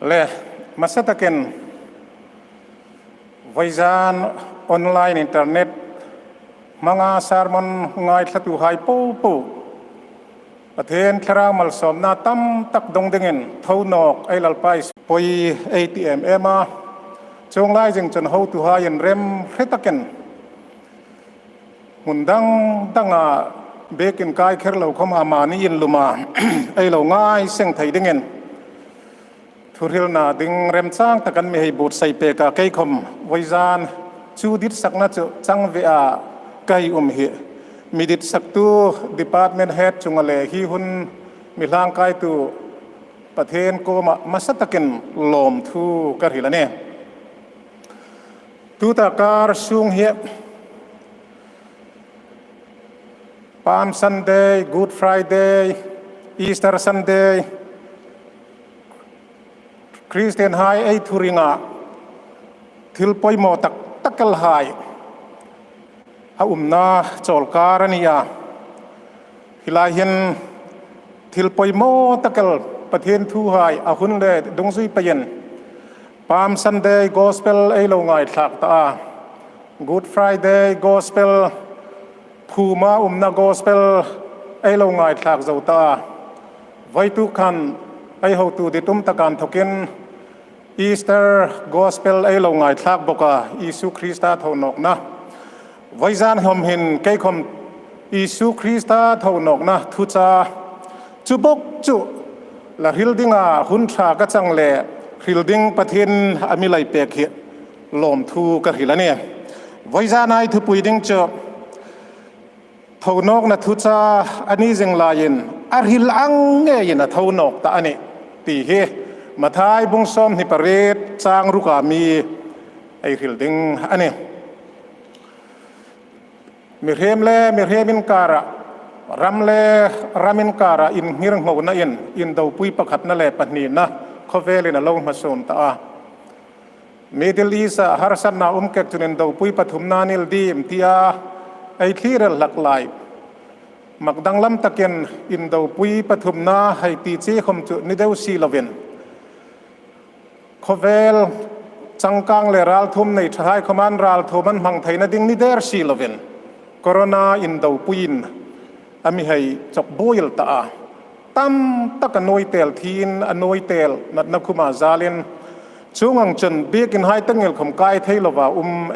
le masataken vaijan online internet mga sermon ngai thatu hai po po pathen thara mal som na tam tak dong dengen thonok ai lalpai poi ATM ema chung lai jing chon ho tu hai en rem hretaken mundang tanga bekin kai kherlo khoma mani in luma ai lo ngai seng thai dengen thuril na ding rem chang takan mi hei bot sai pe ka kai khom vaijan chu dit sakna chu chang ve a kai hi midit saktu department head chungale hi hun milang kai tu pathen ko masataken lom thu kar hilane tu ta kar sung hi Palm Sunday, Good Friday, Easter Sunday, Christian High ay thuringa thilpoi mo takal hai na cholkarania hilahin thilpoi mo takal pathen thu hai ahun le dongzui payen Palm Sunday gospel ay lo ngai thak ta Good Friday gospel Puma na gospel ay lo ngai thak zauta vai tu khan ai ho tu ditum takan thokin Easter gospel ay lo ngai thak boka Isu Krista thonok na vaijan hom hin kai khom Isu Krista thonok na thu cha chu bok chu la hildinga hun tha ka changle hilding pathin amilai pek hi lom thu ka hilane vaijan ai thu puiding chu thonok na thu cha ani jeng lain arhil ang nge ina thonok ta ani ti he mathai bung som ni paret chang ruka mi ai hilding ani mirhemin kara ramle ramin kara in hirang ho na in do pui pakhat na le pani na khovel na lo ma son ta Middle East harsan na kek tunin do pui pathum na nil dim tia ai thirel laklai magdang lam taken in do pui pathum na hai ti che khom chu ni deu si lovin khovel changkang le ral thum nei thai khoman ral thoman mang thaina ding ni der si lovin corona in do puin ami hai chok boil ta tam takanoi tel thin anoi tel nat na khuma zalin chungang chen bekin hai tangel khom kai theilowa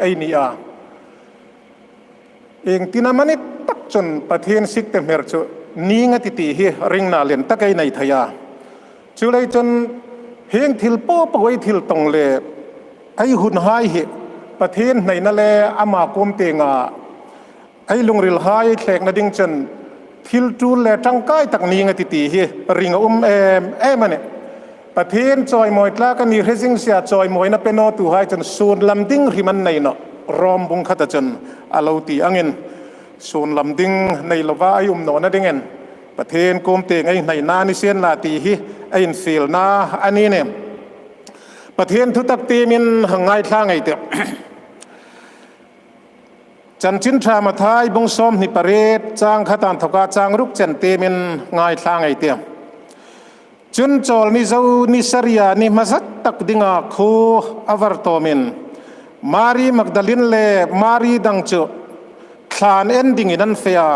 ai ni a eng tinamanit tak chon pathen sik te mer chu ninga ti ti hi ring na len takai nei thaya chulai chon heng thil po poi thil tong le ai hun hai hi pathen nei na le ama kom te nga ai lungril hai thlek na ding chen thil tu le tangkai tak ninga ti ti hi ring em ane pathen choi moi tla ka ni resing sia choi moi na peno tu hai chon sun lam ding riman nei no rom bung khata chon aloti angin sun lam ding nei lova ai no na dingen pathen kom te ngai nei na ni sen na ti hi ai fil na ani ne pathen thu tak te min hangai thla ngai te chan chin tha ma thai bung som ni paret chang khatan thoka chang ruk chen te min ngai thla ngai te chun chol ni zo ni saria ni mazat tak dinga khu avar to min Mary Magdalene le Mary dang chu thlan ending in an fea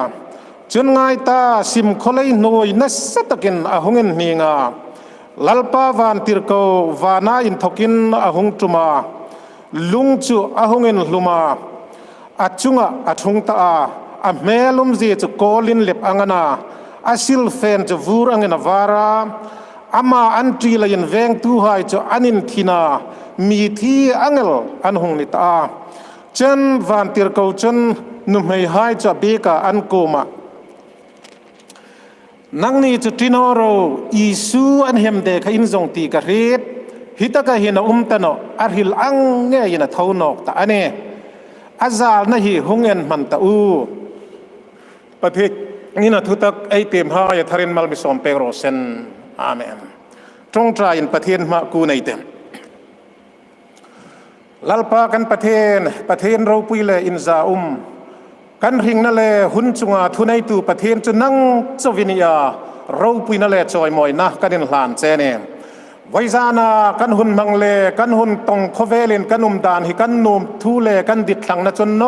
chun ngai ta sim kholei noi na satakin ahungin ninga lalpa van tirko vana in thokin ahung tuma lung chu ahungin luma achunga athung ta a melum je chu kolin lep angana asil fen chu vur angena vara ama antri la yin veng tu hai chu anin thina mi thi angel an hung ni ta chen van tir ko chen nu mei hai cha be ka an koma nang ni chu tinoro isu an hem de kha in zong ti ka ret hitaka hina tano arhil ang nge ina thonok ta ane azal na hi hungen man ta u pathik ngina thutak ai tem ha ya tharin mal mi som pegro sen amen trong tra in pathen ma ku nei tem lalpa kan pathen ro pui le in za kan ring na le hun chunga thunai tu pathen chu nang chovinia ro pui na le choi moi na kanin hlan che ne ไว้จานากันหุ่นมังเลกันหุ่นตรงโคเวลินกันนุ่มดานฮิกันนุ่มทูเลกันดิดหลังนะจนโน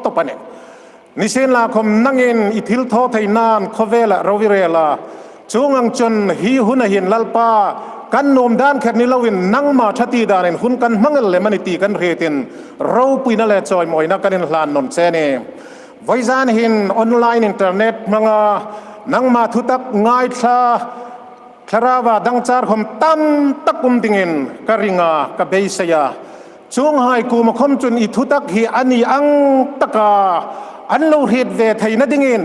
ตปะเนี่ยนิเซนลาคมนั่งเองอิทิลทอไทยนานโคเวละเราวิเรลาจงอังจนฮีหุนหินลัลปากันนุ่มดานแค่นี้เราวินนั่งมาชัตีดานินหุ่นกันมังเลมันตีกันเรตินเราปุยนั่นแหละจอยมอยนักกันลานนนเซเนไว้จานหินออนไลน์อินเทอร์เน็ตมังนั่งมาทุตักง่ายชาคลาวาดังจาร์คมตั้มตักกุมติงินกริงากะเบยเสียจงให้กูมาคมจุนอิทุตักฮีอันนี้อังตะกาอันโลหิตเวทัยนัดงิน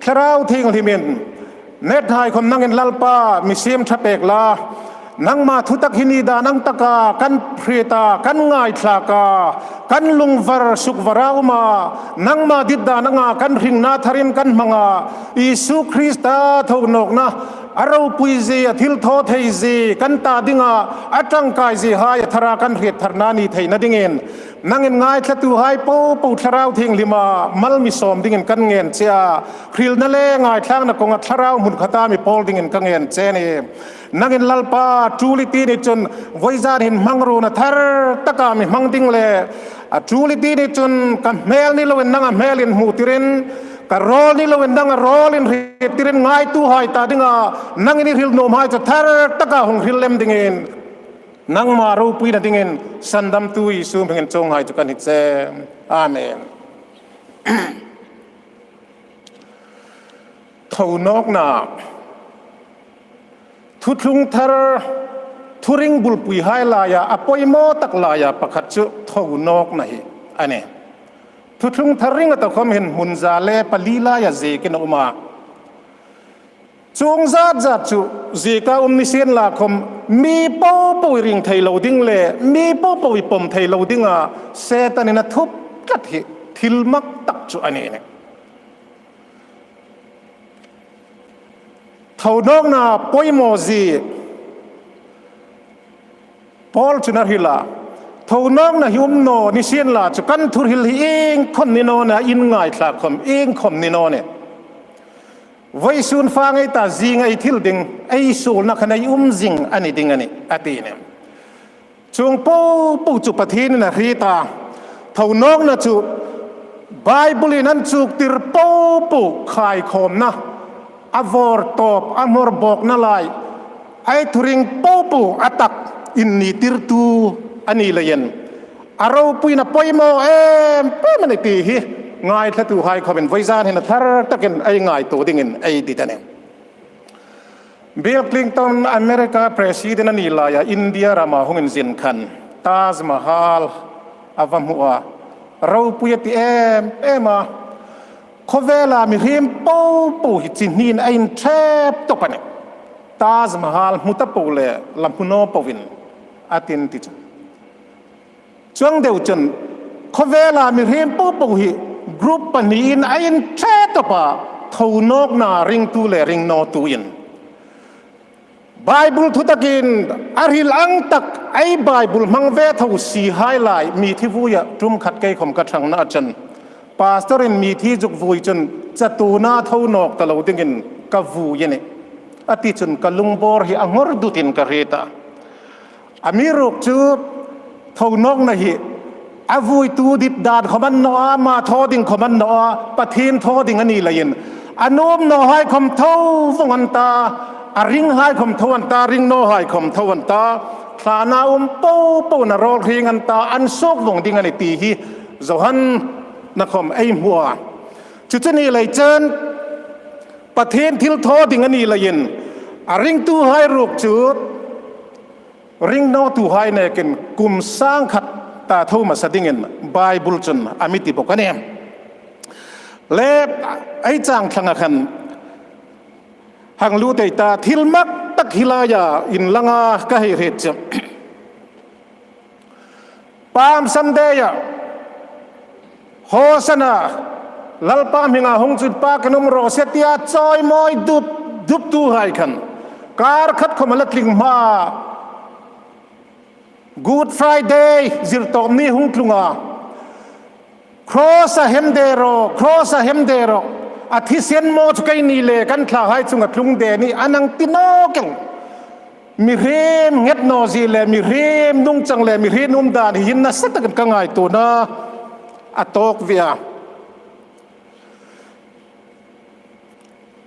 คลาวทิ้งที่มินเนตไทยคมนั่งเงินลัลปามิเซียมทับเอกลานั่งมาทุตักฮินีดานังตะกากันเพรตากันง่ายทลากากันลุงวรสุกวราอุมานั่งมาดิดดานังกันริงนาทารินกันมังอิสุคริสต์ทงนกนะอาเราปุยซีทิลโทเทยซีกันตาดิงอัจังกายซีหายทรากันเรียดทรนานีไทยนัดดิงินนั่งเงินง่ายทตูหายปูปูทราวทิ้งลิมามัลมิสอมดิงินกันเงินเสียคริลนั่นเลยง่ายทางนักกงทราวมุนขตามีพอลดิงินกันเงินเจนี่นั่งเงินลัลปาจูลิตีนี่จนไว้จานหินมังรูนะทาร์ตะกามีมังดิงเลยจูลิตีนี่จนกับเมลนี่เราเป็นนั่งเมลินมูติรินกรอลนี่เราเป็นดังรอลินริติรินง่ายตู้หายตาดิงนั่งนี่ริลโนมหายจะทาร์ตะกาหงริลเลมดิงินนั่งมารูปุยนัดดิงินสันดัมตุยซูมเห็นจงหายจุกันหิตเซอาเมนทวนกนาทุทุงทาร์ทุริงบุลปุยหายลายาอปอยโมตักลายาประคัตจุทวนกนาฮิอันนี้ทุทุงทาริงตะคมเห็นมุนซาเลปลีลายาเจกินอุมาจงจัดจุเจก้านิเซียนลาคมมีปูปูริงไทยโลดิ้งเล่มีปูปูปมไทยโลดิ้งเซตันินทุบกัดหิทิลมักตักจุอันนี้เนี่ยทวนกนาปอยโมซีพอลจุนาฮิลาทวนกนาฮิมโนนิเซียนลาจุกันทุริลเองคนนิโนนะอินง่ายทลาคมเองคมนิโนเนี่ยไว้ส่วนฟังไอ้ตาจิงไอ้ทิลดิงไอ้สูนักขณะจิงอันนี้ดิงอันนี้อตีเนี่ยจงปูจุปฏินี่นะรีตาทวนกนะจุไบเบิลนั้นจุกติรปูขายคมนะอวอร์ตอบอมอร์บอกนั่นเลยไอ้ทุริงปูอัตักอินนี่ติรตูอันนี้เลยนอารมณ์ปุยนะปอยโมมันไอ้ตีฮีง่ายถ้าตัวหายเขาเป็นไวซานเห็นทาร์ตะกันไอ้ง่ายตัวดิ่งไอ้ดิตันเองบิลคลินตันอเมริกาประธานาธิบดีลายอินเดียรามาหงสินคันตาจมหาลอาวมัวเราปุยตีมาขเวลามีเรียมปูหิจินีนไอ้เทปตกปะเนี่ยตาจมหาลมุตปูเลลำพุโนปวินอาตินติจช่วงเดียวจนขเวลามีเรียมปูหิกรุ๊ปปนีนไอ้เทปตกปะทวนกนาริงตูเลริงโนตูอินไบเบิลทุตกินอาริลังตักไอ้ไบเบิลมังเวทเอาสีไฮไลท์มีที่วุยจุ่มขัดเกยข่มกระชังนาจันปาสเตอรินมีที่จุกวุยจนจะตูนาเท่านอกตะลาวดิ่งกับวุยเนี่ยอติจนกลุงบอร์ฮีอังอร์ดุตินกระเรตาอามีรุกจูเท่านอกนะฮีอาวุยตูดิดดาดขมันนอมาทอดิ่งขมันนอปะเทนทอดิ่งอันนี้เลยนอนุมนอให้คำเท่าฟงอันตาอาริงหายคมทวันตาริงโนหายคมทวันตาคลานาปูนารอริงอันตาอันโศกวงดิ่งอันตีฮีจหันนักคมไอหัวจุดนี้เลยเจนประเทศทิลทอดิ่งอันนี้เลยยินอาริงตูหายรูปจุดริงโนตูหายเนี่ยกันกุมสร้างขัดตาทูมาสดิ่งเงินไบเบิลจนอามิติบอกกันเนี่ยเล็บไอจางทางกันหังรู้แต่ตาทิลมักตักฮิลายาอินลังกะเฮเรจปามซัมเดียโฮสนาลัลปามหิงาหงจุดปากนุมโรเสติอาจอยมอยดุบตูหายขันการขัดขมลัดลิงมา Good Friday จิรตอมนี่หงกลุงcross a hem dero athisen mo chukai ni le kan thla hai chunga thlung de ni anang tino keng มีเรียมเง็ดนอซีเลมีเรียมนุ่งจังเลมีเรียมนุ่มดานหินนะสักกันกังไงตัวนะอัตโตกเวีย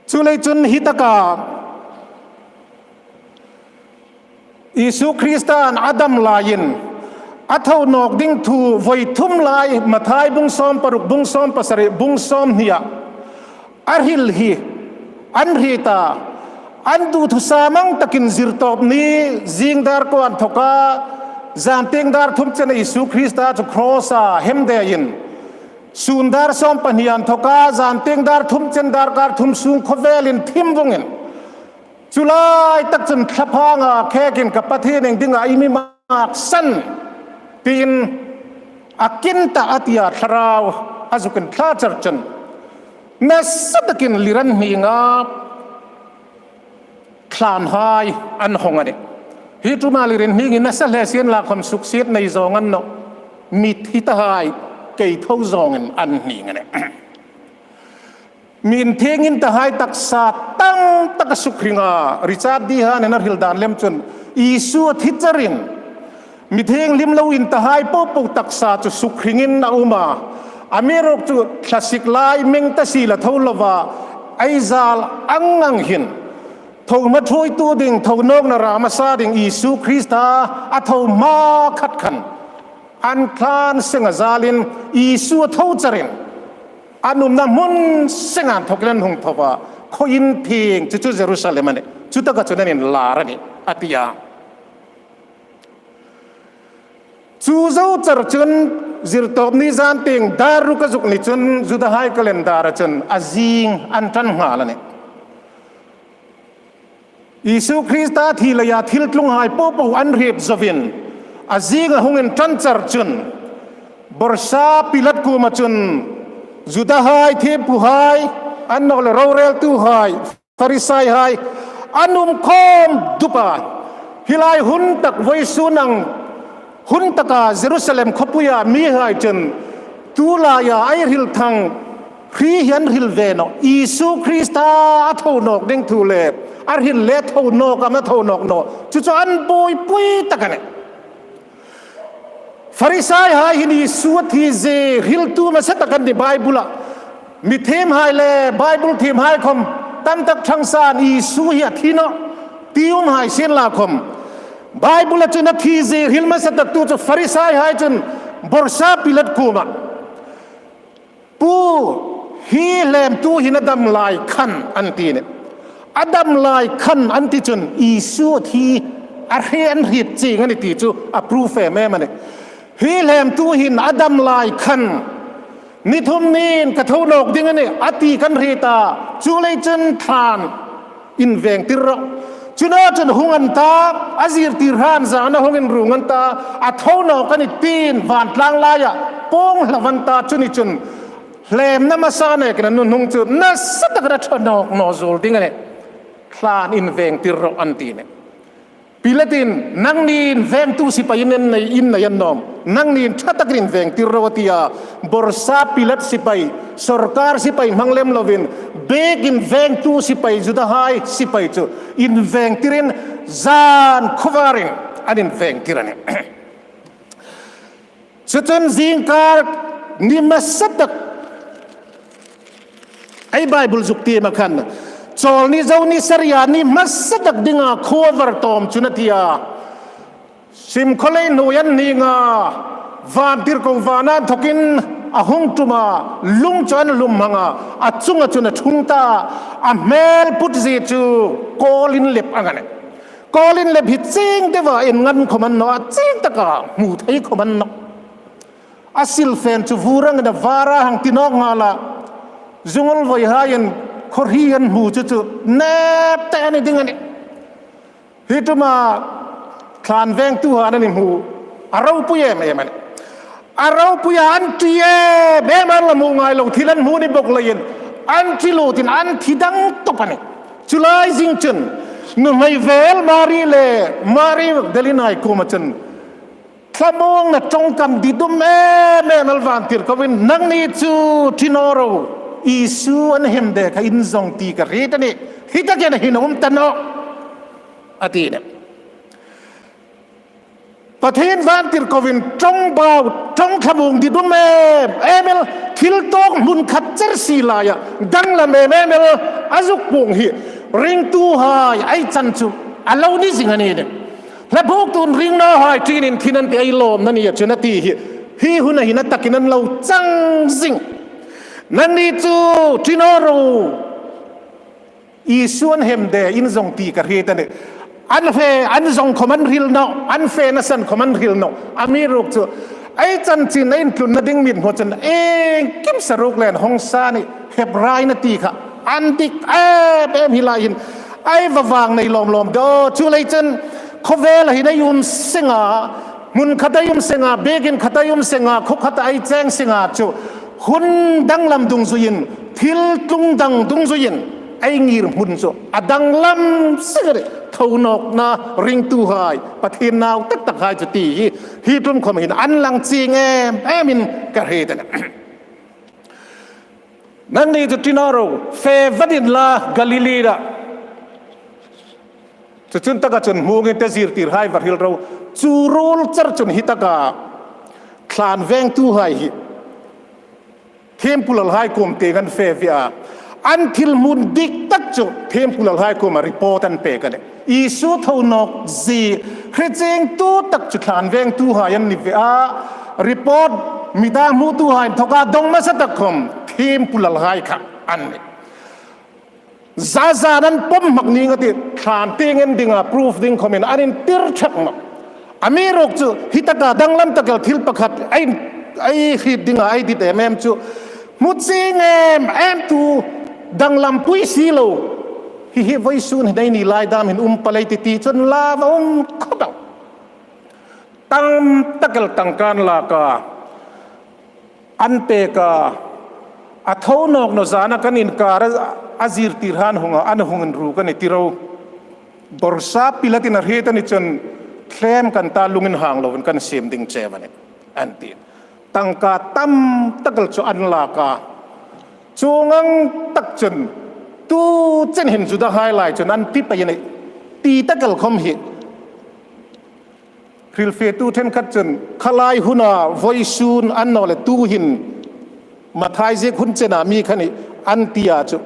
จุเลยจุนฮิตกาอิสุคริสตานอาดัมลายินอัฐวนอกดิ้งทูไว้ทุ่มลายมาทายบุงซ้อมปรุกบุงซ้อมปัสริบุงซ้อมเฮียอาริลฮีอันฮีตาอันดูทุสามังตะกินซิรตอบนี้จิงดาร์กวนทกาจานเต็งดาร์ทุมเจนอิสุคริสตาจุครอสาเฮมเดยินสุนดาร์ซ้อมปนิยันทกาจานเต็งดาร์ทุมเจนดาร์การทุมสุงคเวลินทิมวงินจุลายตักจนขับพังแค่กินกับประเทศหนึ่งดิ้งไอมีมากสั้นปีนอากินตาอติยาทราวอาจุกันทลาจัดจนนัสตะกินลิรันมีงาคลานหายอันหงอันนี้ฮิตุมาลิรันมีงินนัสเลเซียนลาคำสุขเสียในจงอันโนมิทิตหายเกยเท่าจงอันนี้งันนี้มินเทงินตหายตักษาตั้งตักสุขริงาริชาร์ดดีฮานนักฮิลดานเลมจนอิสุทิจารินมิเทงลิมลาวินตหายปุ๊บตักษาจุสุขริงินนาอุมาอเมริกจุคลาสสิกไลเมงตัสีละเท่าลวาไอซาลอังงังหินทงมาช่วยตัวดิ่งทงนกนรามาซาดิ่งอิสุคริสตาอัทวมาขัดขันอันคลานเสงซาลินอิสุเท่าจารินอันนุ่มน้ำมุนเสงานทกเลนหงทว่าขยินเพียงจุดเยรูซาเล็มเนี่ยจุดตะกัจจุนันลาระนี่อติยาจูเจ้าจรจุนจิรตอบนิจานเตียงดารุกจุกนิจุนจุดหายกเลนดาระจุนอาจิงอันทันหาละเนี่ยอิสุคริสต์ที่เลยาทิลตุงหายปุ๊บอันเรียบจวินอาจิงหงเงินทันจรจุนบรชาปิลัดกูมาจุนจุดหายเทปุหายอันนอลเราเรลตูหายฟาริสัยหายอันนุ่มคอมดุปาฮิลายหุนตักไว้สุนังหุนตะกาเยรูซาเล็มขบุยามีหายจนตุลายาไอริลทังพรียันริลเวนอิสุคริสตาอัทวนกเด้งทูเลบอาริลเลทวนกกับมาทวนกโนจุดอันปุยปุยตะกันเนี่ยฟาริสัยหายฮินีสวดที่เจริลตูมาเสตะกันในไบเบิลมีเทมหายเลยไบเบิลเทมหายคมตั้มตักชังสานอิสุเฮียที่เนาะติวมหายเสียนลาคมไบเบิลจุนที่เจริลมาเสตะตูจุฟาริสัยหายจนบอร์ซาปิลัดกูมาปูฮีเลมตูหินอดัมลายขันอันตีเนี่ยอดัมลายขันอันตีจนอิสุที่อาเรียนหิดจริงอันนี้ตีจูอัปรูเฟแม่มันเนี่ยฮีเลมตูหินอดัมลายขันนิทุมนีนกระทนกดิ้งนี่อติกันเรตาจุเลยจนทานอินเวงติระจุน่าจนหงันตาอาศิรติรานจานะหงันรุงันตาอัทวนกกันตีนวันลางลายะปงละวันตาจุนิจุนเลมน้ำมาซาเนกันนุ่นหงจุนัสสัตกระทนกนอโซลดิ้งนี่คลานอินเวงติระอันตีเนี่ยพิลตินนังนีนเวงตูสิไปยินในอินในยันนอมนังนีนชัตตะกรินเวงติรวติยาบอร์ซาพิลัตสิไปสรการสิไปมังเลมลวินเบกินเวงตูสิไปจุดหายสิไปจูอินเวงติรินจานขวารินอันอินเวงติรันสุดจนจิงการนิมัสสัตไอไบเบิลจุกตีมาขันจอลนี่เจ้านี่สริยานี่มัสดักดิ่งาโควร์ตอมจุนทียาซิมคเลนูยันนี่งาวานติร์กวานาทกินอาหงตุมาลุงจวนลุมมังอาจุงจุนทุงตาอาเมลพุทธิจูโกลินเล็บอันนั้นโกลินเล็บหิจิงเดว่าเอ็นงันขมันนอจิงตะกามูไทยขมันนออาศิลเฟนจูฟูรังเดวาระหังตินอกงาละจุงลวัยหายันขอรียนหูจุดๆเนบแต่นี่ดิ้งอันนี้ฮิตมาคลานแวงตัวนั่นนี่หูอาเราปุยเอ็มันอาเราปุยอันที่เบมันละมุงไงลงที่นั่นหูนี่บอกเลยอันที่โลตินอันที่ดังตบอันนี้จุลายจิงจันนุ่มไม่เวลมารีเล่มารีเดลินายกูมาจันขมงน่ะจงกำดิดุมแม่นัลวันติร์ก็เป็นนังนี่จูที่นอรูอิสุอันเฮมเดกอินซองตีกระเรตนี่ฮิตาเกนหินอมตันโนอตีเนี่ย ประเทศบ้านติดโควิดจงเบาจงขบุงดิดุเมเอเมลทิลโตกมุนขัดเจรสีลายดังละเมเมลอาจุกปุงฮีริงตูหายไอจันจุอัลลอฮ์นี่สิ่งนี้เนี่ยและพวกตุนริงน้าหายที่นี่ที่นั่นที่ไอโลมนั่นนี่ชนะที่ฮีหุ่นหินัตตะกินันเราจังสิงนั่นนี่จูที่นอรูอีส่วนเฮมเดอินซงตีกระเฮตันเนี่ยอันเฟอันซงคอมันริลโนอันเฟนัสันคอมันริลโนอามีรุกจูไอจันจีนไอตุนนัดดิ้งมิดหัวจันเองกิมสรุกเลนฮงซานี่เฮบไรนาตีค่ะอันติกเอ็มฮิลายินไอ้วางในลมๆเดอชูเลยจันเขาเวลาหินยุมเสงามุนขัดยุมเสงาเบกินขัดยุมเสงาคุกขัดไอแจ้งเสงาจูหุ่นดังลำดุงซุยินทิลตุงดังดุงซุยินไองีรหุ่นจูอดังลำสิ่งเลยเท่านกนาริงตูหายประเทศนาวตักหายจุตีฮีตุนคอมหินอันลังจีเงเอมินกระเฮตันนั่นนี่จุดที่นอรูเฟวัดินลากาลิลีดาจุดตะกจุนมูกินเตซิร์ตีร์ไฮวัดฮิลเราจูรูลจัรจุนฮิตะกาคลานเวงตูไฮฮิเทมปุลลไฮคุมเตกันเฟวิอาอันทิลมุนดิกตักจุเทมปุลลไฮคุมมาริพอตันเปกันอีสุทานกซีคริเจงตูตักจุคลานเวงตูไฮยันนิวิอารีพอร์ตมิดามูตูไฮทกาดงมาสตักคมเทมปุลลไฮค่ะอันนี้ซาซานั้นป้อมมักนี้ก็ติดขานเตียงเงินดิ่งอ่ะพิสูจดิ่งคอมเมนต์อันนี้ติร์ชักมักอเมริกาจูฮิตากาดังลำตะเกลทิลประคัดไอ้ฮิตดิ่งอ่ะไอ้ดิเตมจูมุดซิงเอ็มตูดังลำปุยซีโลฮิไว้ซูนได้นี่ลายดามเห็นปลายติจนลาวขบังตั้งตะเกลตั้งการลากาอันเปกาอัฐวนกนจานักันอินการอาซิร์ติรานหงอันหงนรูกันในที่เราบริษัทพิลาตินเฮตันจนเคลมกันตาลุงินห่างเราเป็นกันเสียมดิ่งเจมันเนี่ยอันที่ตั้งกาตั้มตะกลจอันลากาจงังตักจนตู้เจนเห็นจุดไฮไลท์จนอันที่ไปยันตีตะกลคอมหิคริลเฟตูเทนคัดจนขลายหุนาไวซูนอันนอเลตู้หินมาทายเจคุณเจนามีขันอันตีอาจุ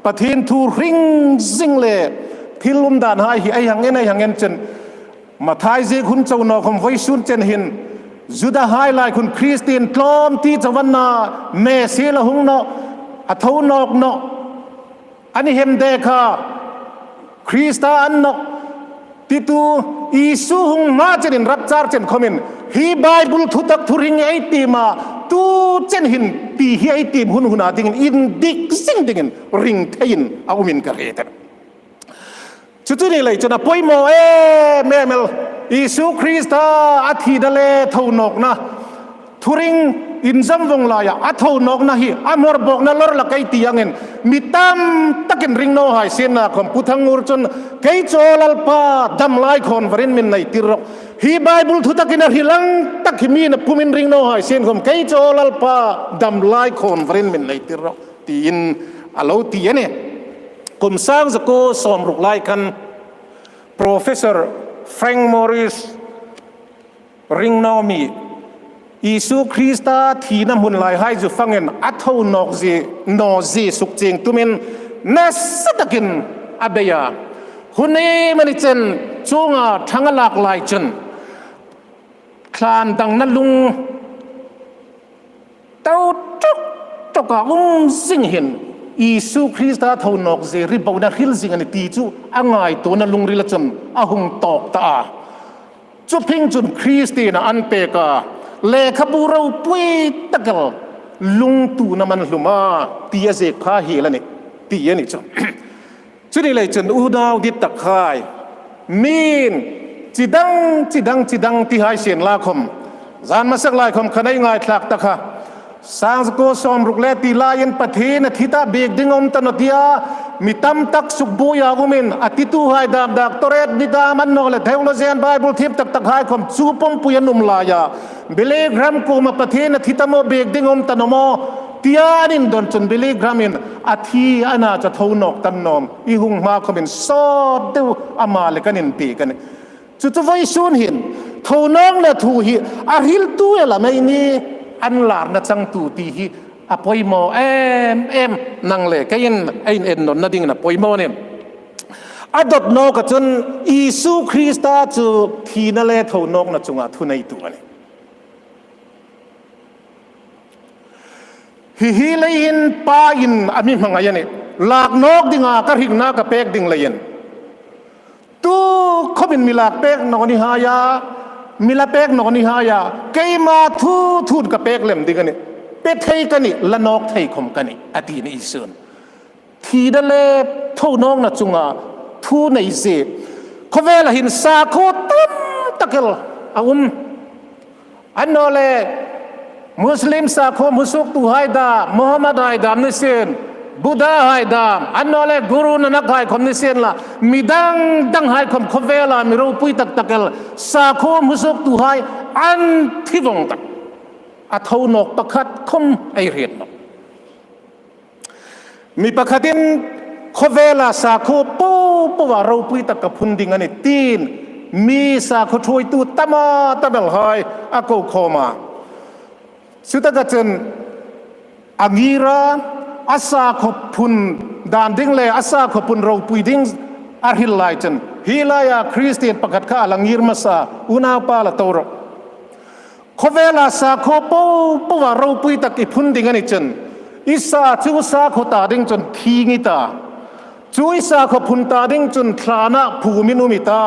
ประเทศทูริงซิงเล่ที่ลุมดานหายไอยังเงินไอยังเงินจนมาทายเจคุณเจ้าหน้าคมไว้ชุนเจนหินจุดหายลายคุณคริสเตียนกลอมที่จะวันนาเมเสียละหงเนาะอัฐวนกเนาะอันนี้เห็นเด็กคริสตานเนาะที่ตัวอิสุหงมาเจริญรับจาร์เจนคอมเมนฮีไบเบิลทุตักทุริงไอตีมาตูเจนหินตีฮีไอตีมหุนหุนาดิ่งอินดิกซิงดิ่งริงเทียนเอาวินกระเรตันจุดนี้เลยจนป่วยโมเมเมลอิสุคริสต์อาทิตย์เลเท่านกนะทุริงอินซัมวงลายอัฐวนกนะฮีอามอร์บอกนะลอร์ละไกตียังเงินมิตามตะกินริงโนหายเสียนะคมพุทธังอุรจนไกโจลัลปาดำลายคนวรินมินในติรกฮีไบเบิลทุตักินฮิลังตักมีนะพุมินริงโนหายเสียนคมไกโจลัลปาดำลายคนวรินมินในติรกตีอินอาลูตีเนี่ยคุมสร้างสกุลสมรุกไลกัน Professor Frank Morris ริงโนมีอิสุคริสต์ที่นำหุ่นลายให้จุฟังเงินอัฐวนกจีนอจีสุกจิงตุมินนัสตะกินอับยาหุ่นนี้มันเจนจงอาทั้งหลากหลายจนคลานดังนั้นลุงเต้าจุกกะสิ่งเห็นอิสุคริสต์ทวนกจีริบาวนักฮิลสิ่งอันตีจูอ่างไอตัวนั้นลุงริลจนอาหงตอกตาจุพิงจุนคริสเตียนอันเปกาเลขบูเราปุยตะกลลุงตูนมันลุมาตีเจกข้าเฮลันนี่ตีนี่จ้ะจุดนี้เลยจนอุดาวดิตตะคายมีนจิดังที่หายเสียนลาคมจานมาสักลายคมขณะง่ายทลักตะค่ะสร้างสกุลสมรุกเลตีลายันประเทศทิตาเบกดิ่งอมตันเดียมิตามตักสุกบุยากุมินอติตูหายดักตอเรดนิดามันนอเลเทวโลเซียนไบเบิลทิพตักหายคมจูปมปุยนุมลายาเบลีกรัมกูมาประเทศทิตาโมเบกดิ่งอมตันโมที่อานินดอนจนเบลีกรัมินอาทิอาณาจะทวนกตันนอมอีหุงมาคมินสอดดูอามาเลกันินตีกันจุดไว้สูนหิน ทน้องละทูฮีอาฮิลตัวละไม่นี่อันหลานนะจังตูตีฮีอภัยโมนั่งเลยก็ยันไอ้เอ็นนนนั่นดิ่งนะภัยโมเนี่ยอดดนกจนอิสุคริสต์จูทีนั่นแหละทนกนะจงอาทุนในตัวนี่ฮิเลยินปายินอามิมังไงเนี่ยหลากนกดิ่งอากระหิกนักกระเปกดิ่งเลยยันตู้เขาเป็นมิลาเปกนกนิฮายามิลาเปกนกนิฮายาเกยมาทูดกระเปกเล่มดิ่งกันนี่เป็ดไทยกันนี่ละนกไทยคมกันนี่อดีตอิสุนทีนั่นแหละทนกนะจงอาทูในเสพเขาเวลาหินสาโคตั้มตะเกลอันนั้นเลยมุสลิมสาโคมุสุกตูไฮดามุฮัมมัดไฮดามนิเซนบุดาไฮดามอันนั้นเลยกุรุนักไฮคอมนิเซนละมีดังไฮคอมเขาเวลามีรูปุยตะเกลสาโคมุสุกตูไฮอันที่วงตักอัฐวนกประคัดคมไอเรียนมีประคัดินเขาเวลาสาคูปูว่าเราปุยตะกับพุนดิ่งอันนี้ตีนมีสาคูช่วยตูตะมาตะเบลหอยอากูโคมาสุดท้ายจนอางีระอาสาคูพุนดานดิ่งเลยอาสาคูพุนเราปุยดิ่งอาฮิลไลจนฮิลายาคริสเตียนประกาศข้าลังยีรมาสาอุณาปาละตัวเขาเวลาสาคูปูว่าเราปุยตะกับพุนดิ่งอันนี้จนอิสาจูสาคูตาดิ่งจนทีงิตาจูอิสาขพุนตาดิ่งจนคลานะภูมินุมิตา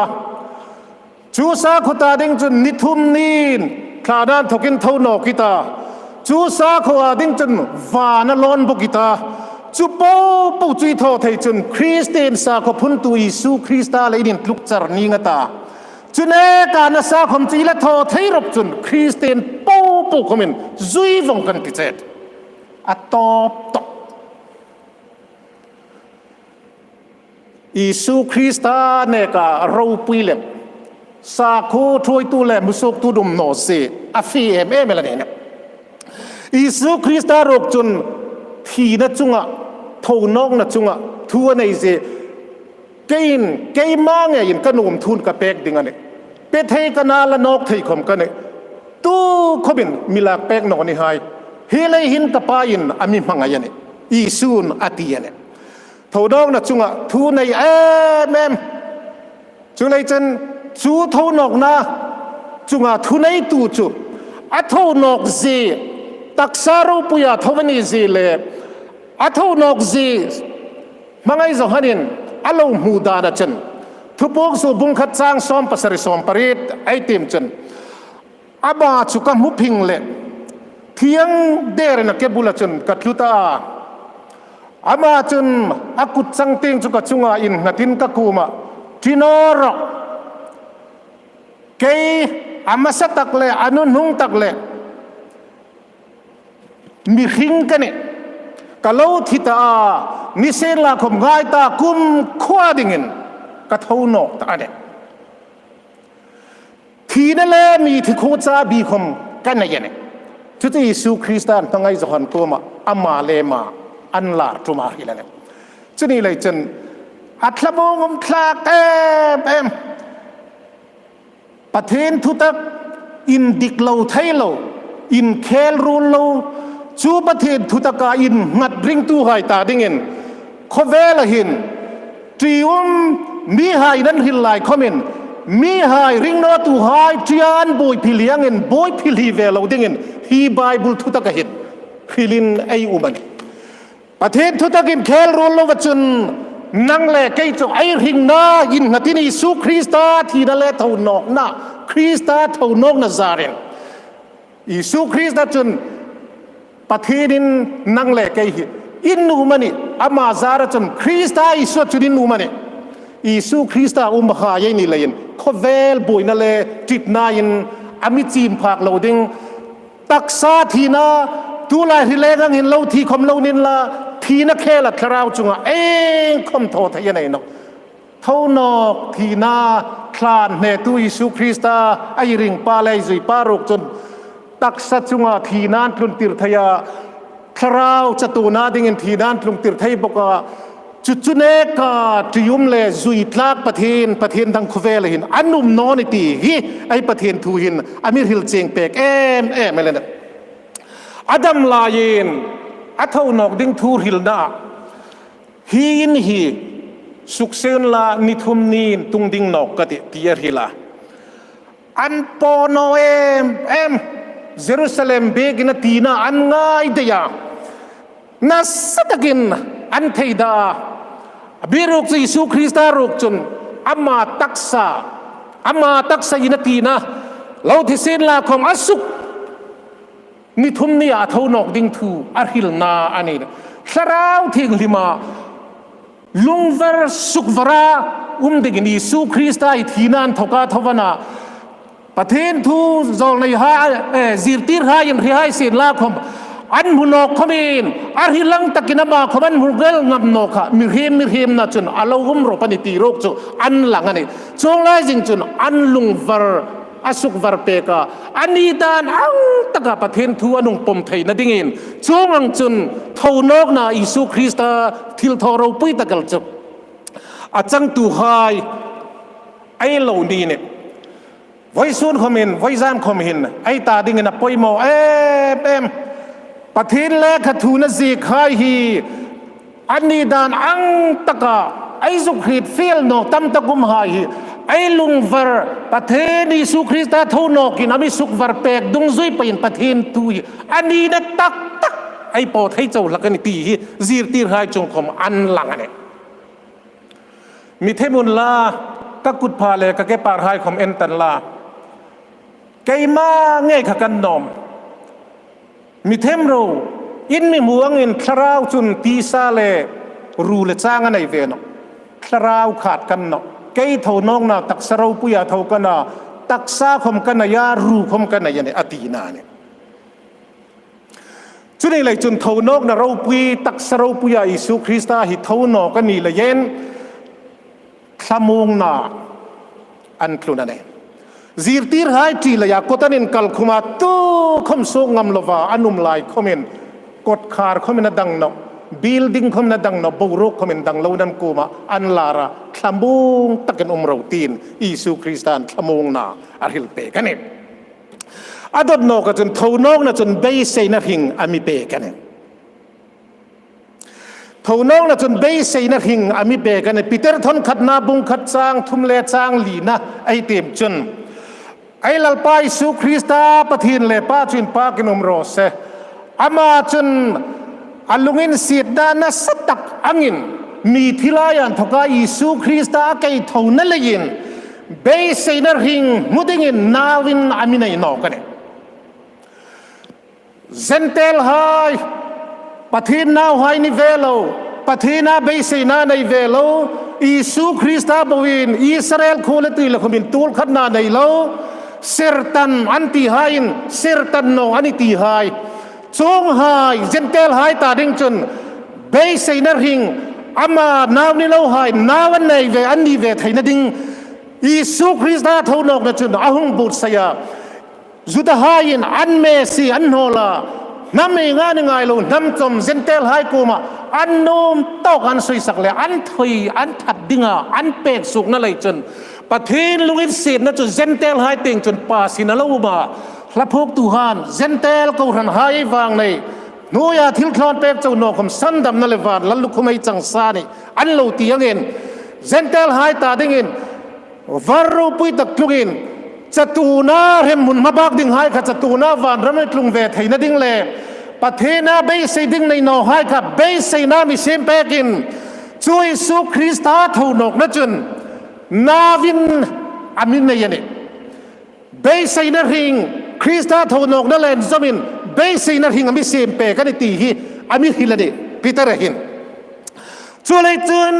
จูสาขุตาดิ่งจนนิทุมนีนคลานะทกินเท่านอกิตาจูสาขุอาดิ่งจนวานลอนบุกิตาจูปูจุยทอไทยจนคริสเตียนสาขพุนตุอิสุคริสตาเลยดินลุกจารนีงตาจุนเอกานะสาขมจีละทอไทยรบจนคริสเตียนปูขมินจุยวงกันกิเจตอัตตบอิสุคริสต์เนี่ยก็เราปีเล็บสาคูช่วยตัวเล็บมุสกตัวดุมโนเซอฟีเอ็มเมลเนี่ยอิสุคริสต์รบจนทีนั่นจุงอ่ะทนองนั่นจุงอ่ะทัวในเซเกยมังเนี่ยยันก็นุ่มทุนกับเป็กดิ่งอันนี้เป็ดไทยกันนาละนกไทยคมกันเนี่ยตู้เขาเป็นมิลาเป็กนกนี่หายเฮเลยหินกับปายินอามิมังไงเนี่ยอิสุนอาทิยเนี่ยทดองนะจุงอ่ะทูในแม่จุเลยจนจูทนกนะจุงอ่ะทูในตูจูอัทนกซีตักสารุปุยาทวันนี้ซีเลยอัทนกซีมังไงจะหันินอารมณ์หูดานะจันทุบกสูบุงขัดสร้างซ้อมปัสริซ้อมปริตไอติมจันอาบาจุกมุพิงเลยเทียงเดรนะเก็บุลจันกัดลุตาอามาจนอากุสังติงจุกจุงอาอินนัดินกักูมาทินอร์เกยอามาสตักเลอนุนุงตักเลมีหิงกันเนี่ยกะโลทิตานิเซลาคมไกตาคุมขวาดิ่งินกะเท่านกตาเนี่ยทีนั่นแหละมีที่โคจาบีคมกันเนี่ยเนี่ยจุดที่ยิสุคริสต์ตั้งไงจะหันตัวมาอามาเลมาอันลาตุมาฮิลเนี่ยจุดนี้เลยจนอัตลบงมคลาเอ็มประเทศทุตักอินดิกโลไทยโลอินเคลรูโลชูประเทศทุตกาอินงัดริงตูไฮตาดิ่งเงินขเวลหินทรีอุมมีไฮนั้นหินลายคอมเมนมีไฮริงนอตูไฮทรีอันบอยพิลียงเงินบอยพิลีเวลดิ่งเงินฮีไบเบิลทุตกาหินพิลินไออุบันประเทศทุตกินเคลรูโลวัจนนั่งเล่ไกจไอริงนาอินหัตินีสุคริสตาที่นั่นแหละเท่านอกนะคริสตาเท่านอกนาซาเรนอิสุคริสตาจนประเทศนี้นั่งเล่ไกอินนูมันนี่อามาซาระจนคริสตาอิสุจุดินนูมันนี่อิสุคริสตาหายัยนี่เลยนขเวลบุยนั่นแหละจิตนายินอามิจิมพักเราดิ้งตักซาทีนาทุลายที่เล็กเห็นเราทีคมเรานินละทีนักแค่ละคราวจุงเองคมโทษยังไงเนาะเท่านอกทีนาคลานเนตุอิสุคริสตาไอริงปาเลจุยปารกจนตักสัจจุงทีนานกลุนติรทยาคราวจตุนาดิ่งทีนานกลุนติรทยบอกว่า จุดเนกาที่ยุมเลจุยทลากประเทศดังคุเวลหินอันนุ่มนอนตีฮีไอประเทศทูหินอามิรฮิลเจงเปกไม่เลยนะอดัมลายินอัฐวนอกดิ้งทูฮิลนาฮีนฮีสุขเซนลานิทุมนีนตุงดิ้งนอกกติตียฮิลาอันปอนอเเยรูซาเล็มเบกินตีนาอันง่ายเดียนัสตะกินอันเทดาบิรุกยิสุคริสต์รุกจนอามาตักษายินตีนะเราที่เซนลาคมอสุกนิทุมนีอาทวนอกดิ้งทูอาฮิลนาอันนี้สราวทิ้งลิมาลุงเวอร์สุกวราดิกินยิสุคริสต์ไอทีนันทกาทวนาประเทศทูจอลในฮาจีร์ตีร์ฮายังที่ให้เสียนลาคมอันมุนอกขมินอาริลังตะกินมาขมันมุกเกลงับนกะมิเฮมนะจุนอาลาวุมโรปนิตีโรกจุอันหลังอันนี้จงไล่จิงจุนอันลุงวร์อสุกวร์เปกะอันนี้ดานอังตะกะประเทศทูอันุงปมไทยนั่นดิ่งจงอังจุนทาวนกนาอิสุคริสต์ทิลทอรูปุยตะกัลจุอาจังตูไฮไอเหล่านี้เนี่ยไว้ส่วนคอมเมนไว้จามคอมเมนไอ้ตาดิ่งนะปอยโมประเทศแรกขทูนซีขายฮีอันนี้ดานอังตะกะไอ้สุขริตเฟลโนตั้มตะกุมหายไอ้ลุงวร์ประเทศนี้สุขริตตาทูนกินอามิสุขวร์เปกดุงซุยไปอินประเทศตุยอันนี้นะตักไอ้ปอดให้เจ้าหลักนิตีฮีจีร์ตีร์หายจงคมอันหลังอันนี้มิเทมุนลากักุดพาเลกะเกปาร์หายคอมเอ็นตันลาไกมาเงยขกันนอมมิเทมโรอินมิมัวงินคราวจุนตีซาเลรูเลจ้างอันไหนเวนคราวขาดกันเนาะไกเท่านองนาตักสราวปุยาเท่ากันนาตักซาคมกันนายารูคมกันนายาเนี่ยอตีนาเนี่ยจุดนี้เลยจุนเท่านอกนาเราปุยตักสราวปุยาอิสุคริสต์หิเท่านอกันนี่เลยเย็นขมงนาอันคลุนันเองจีร์ตีร์หายจีเลยากตันินกัลคุมาตู้คมส่งงามลวาอันุมไลคอมเมนกดคาร์คอมเมนดังเนาะบิลดิ้งคอมเมนดังเนาะบูรุกคอมเมนดังเลวนันกูมาอันลาระขมงตะกันเราตีนอิสุคริสต์ขมงนาอาริลเปกันเนี่ยอดนอกจนเท่านอกนะจนเบย์เซนหิงอามิเปกันเนี่ยเท่านอกนะจนเบย์เซนหิงอามิเปกันเนี่ยปีเตอร์ทอนขัดนาบุงขัดจางทุ่มเลจางลีนะไอเต็มจนไอ้ลัลปายสุคริสตาปะทินเลป้าจุนป้ากินอมโรเซอามาจุนอัลลุงินสีดานะสตักอังินมีทิลายันทกาอิสุคริสตาไกทาวนั่นเลยยินเบย์เซนริงมุดิงินนาวินอามินัยนอกันเนี่ยเซนเตลไฮปะทินนาไฮนิเวโลปะทินนาเบย์เซนาในเวโลอิสุคริสตาบวินอิสราเอลโคเลติลขมินตูลขัดนาในโลsertan anti hain sertan no anti hai chong hai gentle hai ta ding chun be seiner hing ama naw ni lo hai nawan nei ve an ni ve thaina ding isu krista thonok na chun ahung but saya zuda hain an me si an hola nam me nga ni ngai lo nam chom gentle hai ko ma an nom tok an soi sak le an thui an that dinga an pek suk na lai chunประเทศลุงอินเสียนะจนเซนเตลหายเต็งจนป่าสินะลูมาพระพกตุฮานเซนเตลก็หันหายวางในนูยาทิลคลอนเป๊ปเจ้าหนอกคำสันดำนั่นเลยวาดลันลุกไม่จังซานี่อันลูตียังเงินเซนเตลหายตาดิ่งเงินวารุปุยตักลุกินจัตุนาเฮมุนมาบักดิ่งหายขัดจัตุนาวานรำในกรุงเวทให้นะดิ่งเล่ประเทศนาเบย์ซีดิ่งในนอหายขับเบย์ซีนามีเซมเปกินช่วยสุคริสตาทูนกนะจุนนาวินอามินในยันเนเบย์ไซน์ริงคริสต์ทวนกนั่นแหละจมินเบย์ไซน์ริงอามิเซมเปกันในตีฮีอามิฮิลเดปีเตอร์หินช่วยจุน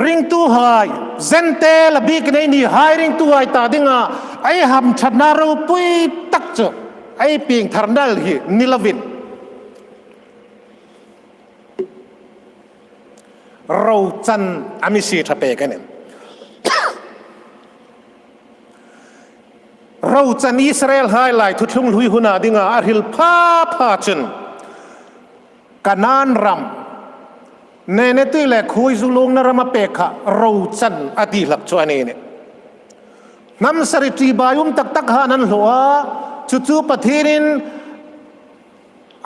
ริงตัวหายเซนเตลบีกันในนี่หายริงตัวหายตาดิงาไอหำชัดนารูปุยตักจ่อไอปิงทาร์นัลฮีนิลวินเราจันอามิซีทับเปกันเนี่ยเราจะอิสราเอลไฮไลท์ทุกทุ่งลุยหุนาดิงาอาริลพาจนกานานร ในที่แหละคุยสุลงนรมาเปกะเราจันอดีหลักชวนเนี่ยน้ำสริตรีบายุมตักหานันหัวจู่ๆประเทศนี้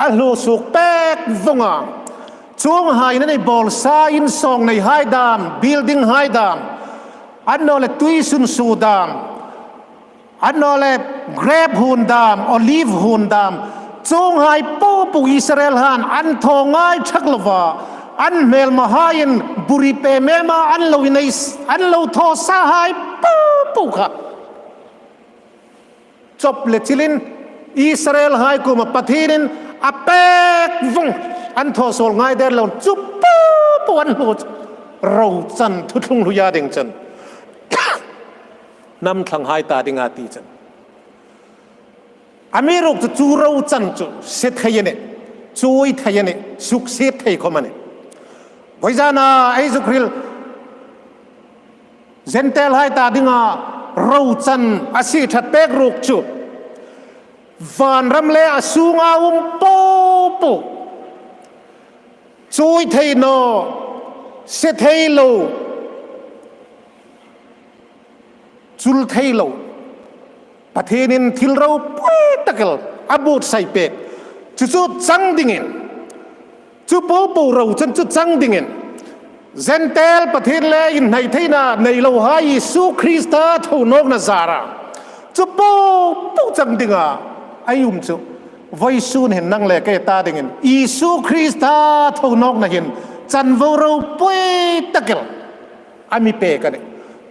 อัลโลสุกเปกวงอ่ะช่วงหายในบอลซาอินซองในไฮดามบิลดิ้งไฮดามอันนั้นเลยตุยสุนสูดามอันนั้นเลยเกรบฮูนดามโอลิฟฮูนดามช่วงหายปูอิสราเอลฮันอันทองไงชักลวาอันเมลมาหายินบุริเปเมมาอันเราในอันเราทอสาหายปูค่ะจบเลจิลินอิสราเอลหายกุมประเทศนั้นอเปกวงอันทอสวลง่ายเดินเราจุบปูอันโหดเราจันทุลุงลุยาเด้งจันนำทางหายตาดิงอาตีจันอเมริกาจูเราจันจูเสถียรเนี่ยช่วยเทียเนี่ยสุขเสถียรเขามันเนี่ยวิจารณ์ไอ้สุขริลเซนเทลหายตาดิงาเราจันอาศัยทัดเปกรุกจูวันรำเล่สูงอาวุมปูช่วยเทียนเสถียรโลจุลเทียรโลประเทศนี้ที่เราปุยตะเกลอาบูดใส่เป็ดจุดจังดิ่งจุดปูเราจุดจังดิ่งเซนเทลประเทศเล่นในที่น่ะในโลหะยิสุคริสต์ทูนกนาซาระจุดปูจังดิ่งอายุมจุวัยสูนเห็นนั่งเล่เกตาดิ่งยิสุคริสต์ทูนกนาเห็นจันวูเราปุยตะเกลอามีเปกัน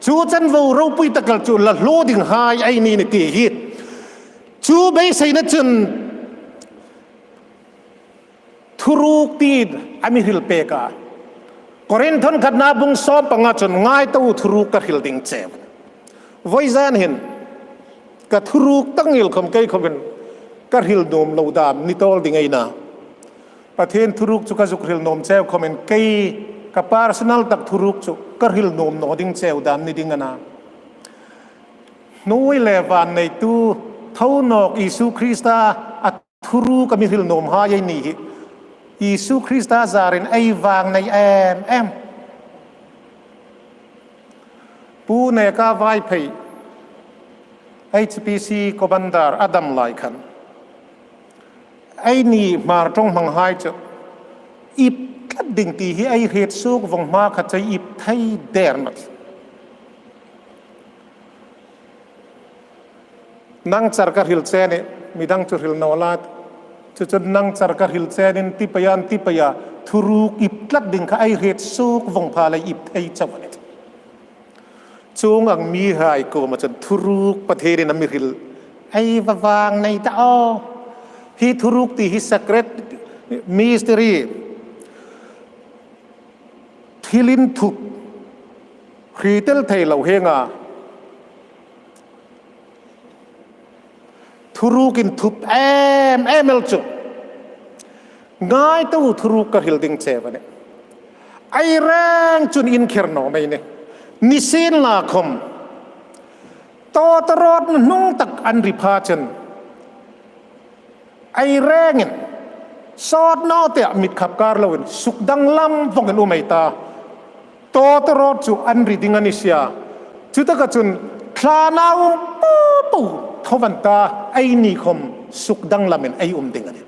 จูจันวูเราปุยตะเกลจูละโลดิ่งหายไอ้นี่นี่ตีฮิตจูไปใส่นั่นจนทุรุกตีดอามิฮิลเปกาโครินทอนขัดนาบุงซ้อมปังอาจนง่ายตัวทุรุกกัดฮิลดิ่งเจ็บไว้จานเห็นกัดทุรุกตั้งฮิลคำเกยคำเป็นกัดฮิลโนมเราดามนิโตลดิ่งไงนะประเทศทุรุกจุกจุกฮิลโนมเจ็บคำเป็นเกยกับปาร์สนัลตักทุรุกจุกัดฮิลโนมโนดิ่งเจ็บดามนิดิ่งนะนู้ยเลวันในตู้เท่านอกอิสุคริสต์อัทุรุกมิฮิลโนมหายนี่อิสุคริสต์จารินไอวางในแอมปูเนกาไวเพย์ HPC กบันดาร์อดัมไลคันไอนี่มาตรงมังไฮจะอิบกัดดิ่งตีให้ไอเหตุสุกวงมาขัดใจอิบไทยเดร์นัดนั่งจาร์กฮิลเซนมีดังจุฮิลนอลาดจุดนั่งจาร์กฮิลเซนินติปยานติปยาทุรุกอิบลัดดิ่งข้าไอเหตุสุกวงพาเลยอิบไอจับวันนี้ช่วงอังมีหายกูมาจนทุรุกประเทศนั้นมีฮิลไอวางในตาอ้อฮิทุรุกที่ฮิสักเรตมิสเตอรีทิลินทุบครีเตลไทยเหล่าเฮงาทุรุกินทุบเอมลจุง่ายตัวทุรุกกับฮิลดิงเซวันนี้ไอแรงจุนอินเคิร์นอไม่เนี่ยนิสินลาคมต่อตลอดนุ่งตักอันริพาชันไอแรงเงินสอดนอเตะมิดขับการเลวินสุกดังลำฟงกันอุมัยตาต่อตลอดจุอันริดิงานิเซียจุดตะกัจุนคลานาวปูทวันตาไอนิคมสุกดังลำเป็นไอดิงานิ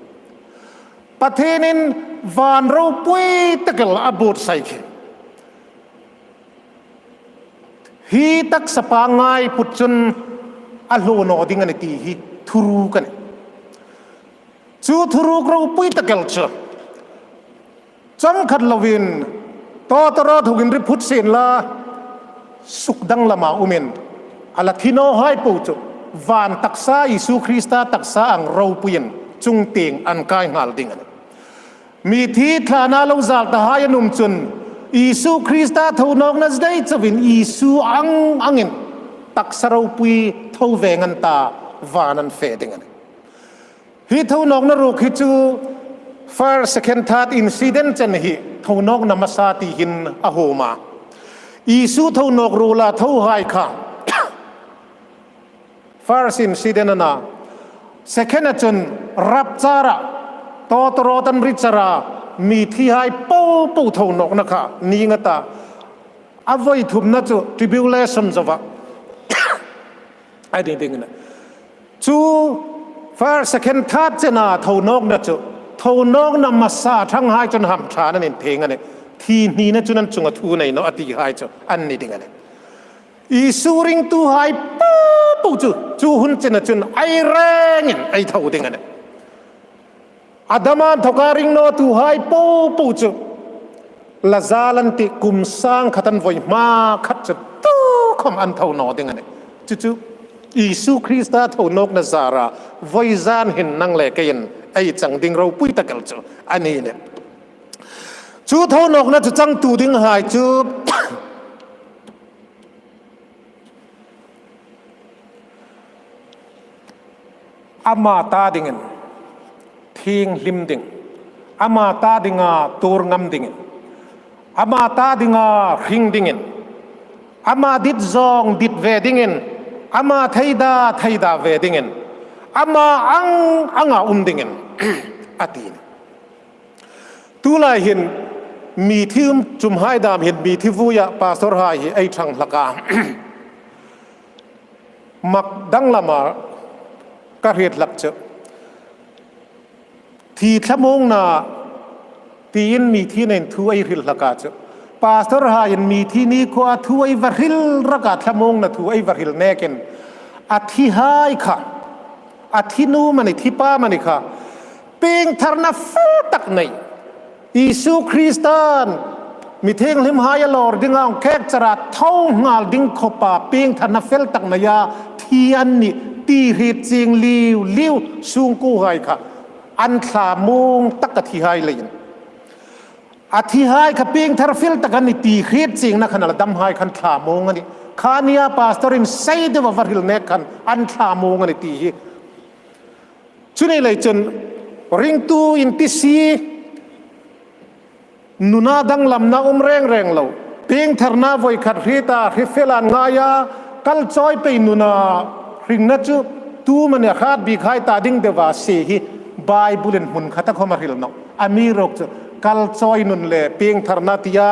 ประเทศนี้วานเราปุยตะเกลอาบูดใส่เขฮีตักสปางายปุจจุนอัลโลนอดิงันตีฮีทุรุกันจูทุรุกเราปุยตะเกลเชจังขัดลวินต่อตรอดหุกินริพุทธเซนลาสุกดังละมาอุเมนอัลทิโนให้ปูจุวานตักษาอิสุคริสต์ตักษาอังเราปุยนจุงเตียงอันกายงาลดิงันมีที่ทานาลงจากตาหายนุมจุนอิสุคริสต์ทูนองนัสได้จะวินอิสุอังอินตักษาเราปุยทูเวงันตาวานันเฟดิงันฮิทูนองนรุกฮิจู first second third incident จันฮิทูนองนามาสาติหินอโหมาอิสุทูนองรูลาทูไฮข้า first incident นะ second จนรับจาระต่อตรอตันริจารามีที่ให้ปู ปูทนกนะคะนี่งตาอวัยทุมนะจู tribulation จะว่าไอ้ดิ่งดิ่งนะจู first second third เจน่าทนกนะจูทนกนำมาซาทั้งหายจนหำชานั่นเองเพลงอันนี้ทีนี้นะจูนั้นจงทูในเนาะอดีหายจูอันนี้ดิ่งอันนี้อีสุริงตูหายปูจูหุ่นเจนะจูนไอแรงไอเท่าดิ่งอันนี้อาดามันทการิงโนตูหายปูจูลาซาลันติกุมสังขัดไว้มาขัดจะตู้คำอันเท่านอดิ่งอันนี้จู่อิสุคริสต์เท่านกนาซาระไว้จานเห็นนั่งเล็กยันไอจังดิ่งเราปุยตะกัลจู่อันนี้เนี่ยจู่เท่านกนะจู่จังตูดิ่งหายจู่อามาตาดิ่งทิ้งลิมดิ่งอามาตาดิ่งตัวงามดิ่งอามาตาดิ่งริงดิ่งอามาดิดซองดิดเวดิ่งอามาไทยดาเวดิ่งอามาอังดิ่งอดีนตุลาเห็นมีที่จุ่มให้ดามเห็นมีที่ฟูยะปาสรหายไอช่างละกามักดังละมากระเหตุหลักเจที่ทมงนาตีนมีที่ในทุยริลละกาเจปาสรหายมีที่นี้ก็ทุยวริลระกาทมงนาทุยวริลเนกันอธิหายค่ะอธินูมันที่ป้ามันค่ะเป็นทารนาฟิลตักในอิสุคริสตันมีเทงลิมหายลอร์ดิ้งอ่างแขกจราท่องาลดิ้งขบปาเป็นทารนาฟิลตักนายาที่อันนี้ตีหิดจิงลิวสุงกูหายค่ะอันสามงตักอธิหายเลยอธิหายค่ะเป็นทารนาฟิลตักอันนี้ตีหิดจิงนะขณะละดำหายขันสามงอันนี้ขานียปาสตอรินไซเดววาริลเนกันอันสามงอันนี้ตีชุนี่เลยจนริงตูอินติซีนุนาดังลำนาแรงเราเพียงทารนาไว้ขัดริตาริเฟลานงายากัลจอยไปนุนาริงนัจูตูมันเนี่ยขาดบีขายตาดิ้งเดว่าเสียไบเบิลมุนขัดตะขมาริลนกอามีรกจูกัลจอยนุนเล่เพียงทารนาติยา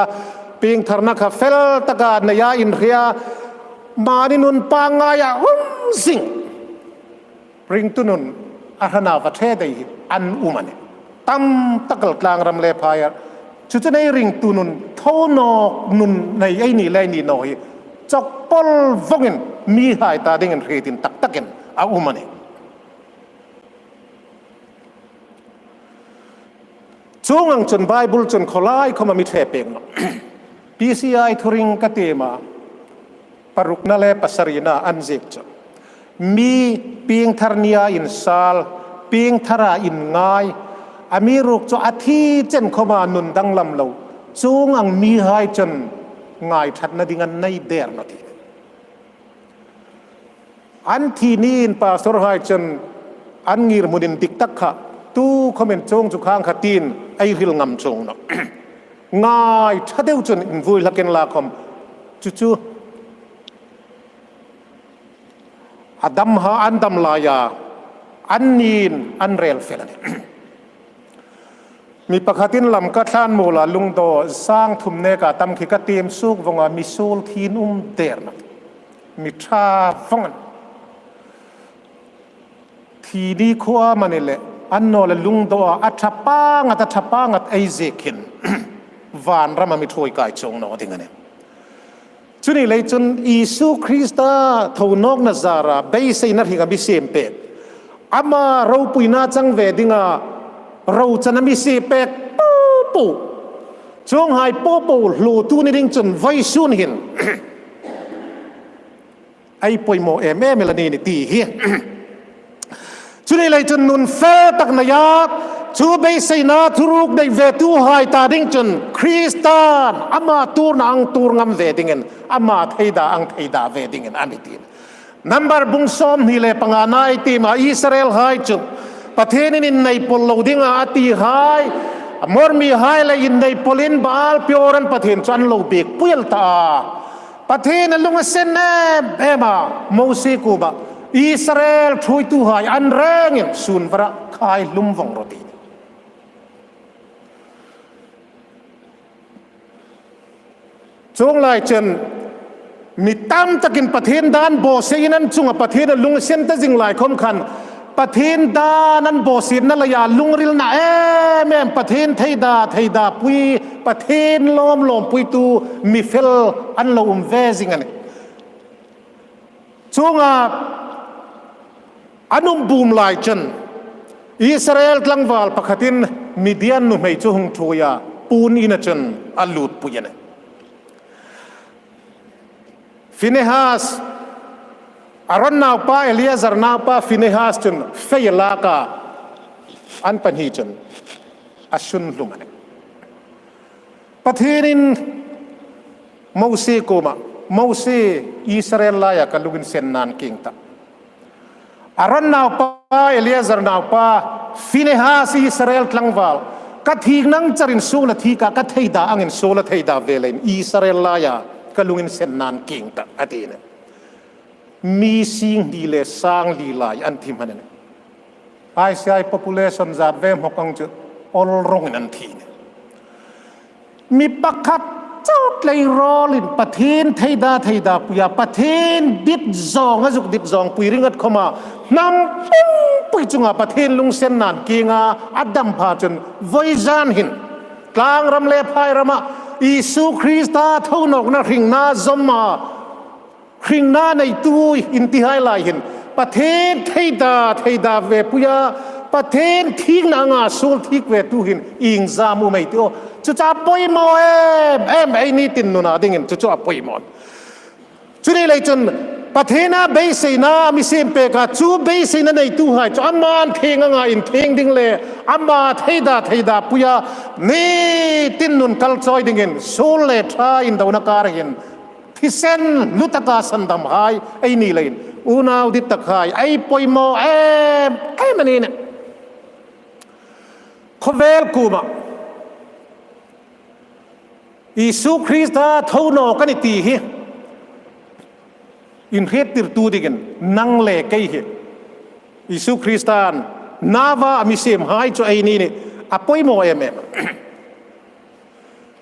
เพียงทารนาคาเฟลตะการนายาอินเรียมานินุนปางายาสิงริงตุนุนอาหนาวัเทได้อันอุมันตั้มตะกลกลางรำเลพายชุดในริงตุนุนเท่านอกนุนในไอ้นี่เลยนี่น้อยจักปอลฟงเงินมีหายตาดิ่งเรียดินตักตักเงินอาอุมันช่วงจนไบเบิลจนขลายเขามามีเทปเองPCI ทุริงกติมาปรุกนั่นแหละปัสรีนาอันเจกจมีเพียงทารนียอินซาลเพียงทาราอินง่ายอามีรุกจอาทิเจนเข้ามานุนดังลำเราจงอังมีหายจนง่ายทัดนาดิ่งในเดร์นาทีอันที่นี่ปาสรหายจนอันงีรมุดินดิกตักขะตู้คอมเมนต์จงจุข้างขัดตีนไอริลงำจงเนาะง่ายถ้าเดียวจนอินวุยลักเกนลาคอมจู่อดัมฮาอันดัมลายาอันนีนอันเรลเฟลนี่มีประคตินลำกัดท่านโมลาลุงโตสร้างทุมเนกาตำขิกเตียมสุกวงามิสูลทีนุมเดร์นมิทราฟงทีดีขวามันนี่แหละอันโนลลุงโตอัฐปังอัฐไอเซคินวานรามามิทรวยกายจงโนติงเนี่ยชุนี่เลยจนอิสุคริสต์ทวนกนาซาระเบย์เซนัทฮิกับบิเซมเปกอามาเราปุยนาจังเวดิงาเราจะนำบิเซเปกปูจงหายปูลูตูนี่ดิ้งจนไวซุนหินไอปุยโมเอเมเมลานีนี่ตีเฮียชุนี่เลยจนนุนเฟตักนายาชูเบย์เซนาทุรุกได้เวทูหายตาดิ้งจนคริสตานอามาตูนอังตูงามเวดิงอามาไทยดาอังไทยดาเวดิงอันนี้ทีนัมบาร์บุงซอมนี่เลยปังานายทีมาอิสราเอลหายจุประเทศนี้ในพลเราดิ้งอาตีหายมอร์มีหายเลยในพลินบาลพิโอรันประเทศจันโลเบกพุยลตาประเทศนั้นลุงเซนเนเอมาโมเสกูบะอิสราเอลช่วยตู้หายอันแรงสุนวระคายลุมวงโรตี จงไล่จนมีตั้มตะกินประเทศด้านโบเซนั้นจุงประเทศลุงเส้นตะจิงหลายคมขันประเทศด้านนั้นโบเซนนั่นละยาลุงริลนะแม่ประเทศไทยดาปุยประเทศล้อมปุยตูมีเฟลอันละเวซิงันจงอนุบูมไล่จนอิสราเอลกลางวาลปะขัดินมีเดียนนุ่มให้จุงทัวยาปูนอินจนอัลลูดปุยนะฟินเฮาสอารอนนาวป้าเอลียซาร์นาวป้าฟินเฮาสจนเฟยลากาอันปัญหาจนอาชุนลุมันประเทศนี้มอสีโกมาโมเสอิสราเอลลายกัลุกินเซนนานกิงตาอารอนนาวป้าเอลียซาร์นาวป้าฟินเฮาสอิสราเอลกลางวาลกัดทีนังจารินโซลทีกากัดเทยดาอังอินโซลเทยดาเวลินอิสราเอลลายกัลุกินเซนนานกิงตาอดีนะมีสิ่งดีเลสร้างลีลายอันที่มันเนี่ยไอซีไอ population จัดเวมหกังจุอลรงนันทีเนี่ยมีปักขัดเจ้าเลยรอลินประเทศไทยดาปุยาประเทศดิบซองฮะจุกดิบซองปุยริงัดเข้ามานำปุ้งปุยจุงอาประเทศลุงเซนนานกิงอาอัดดัมพาจนไว้จานหินกลางรำเลพายรำอิสุคริสต์เท่านกนะริงนาจอมมาริงนาในตู้อินทิหายลายหินประเทศไทยดาเวปุยาประเทศทิ้งนางาสูลทิ้งเวตุหินอิงซามูไม่ตัวจุจ้าปอยมอไอ้นี่ตินนุนาดิ่งจุจ้าปอยมอจุนี่เลยจนประเทศน่ะเบสน่ะมิเซมเปกาจูเบสน่ะในตู้ให้จูอามันเทงงาอินเทงดิ่งเลยอามาไทยดาปุยานี่ตินนุนคัลซอยดิ่งสูลเลทราอินดาวนักการหินที่เส้นลุตกาสันดำหายไอ้นี่เลยอูนาวดิตตะขายไอ้ปอยมอมันนี่เนี่ยเขาเวลกูมาอิสุคริสต์เท่าโนกันตีเฮอินเฮติร์ตูดิกันนังเล่ไกเฮอิสุคริสต์นาวามิเซมหายจ่อไอ้นี่เนี่ยอปอยมอ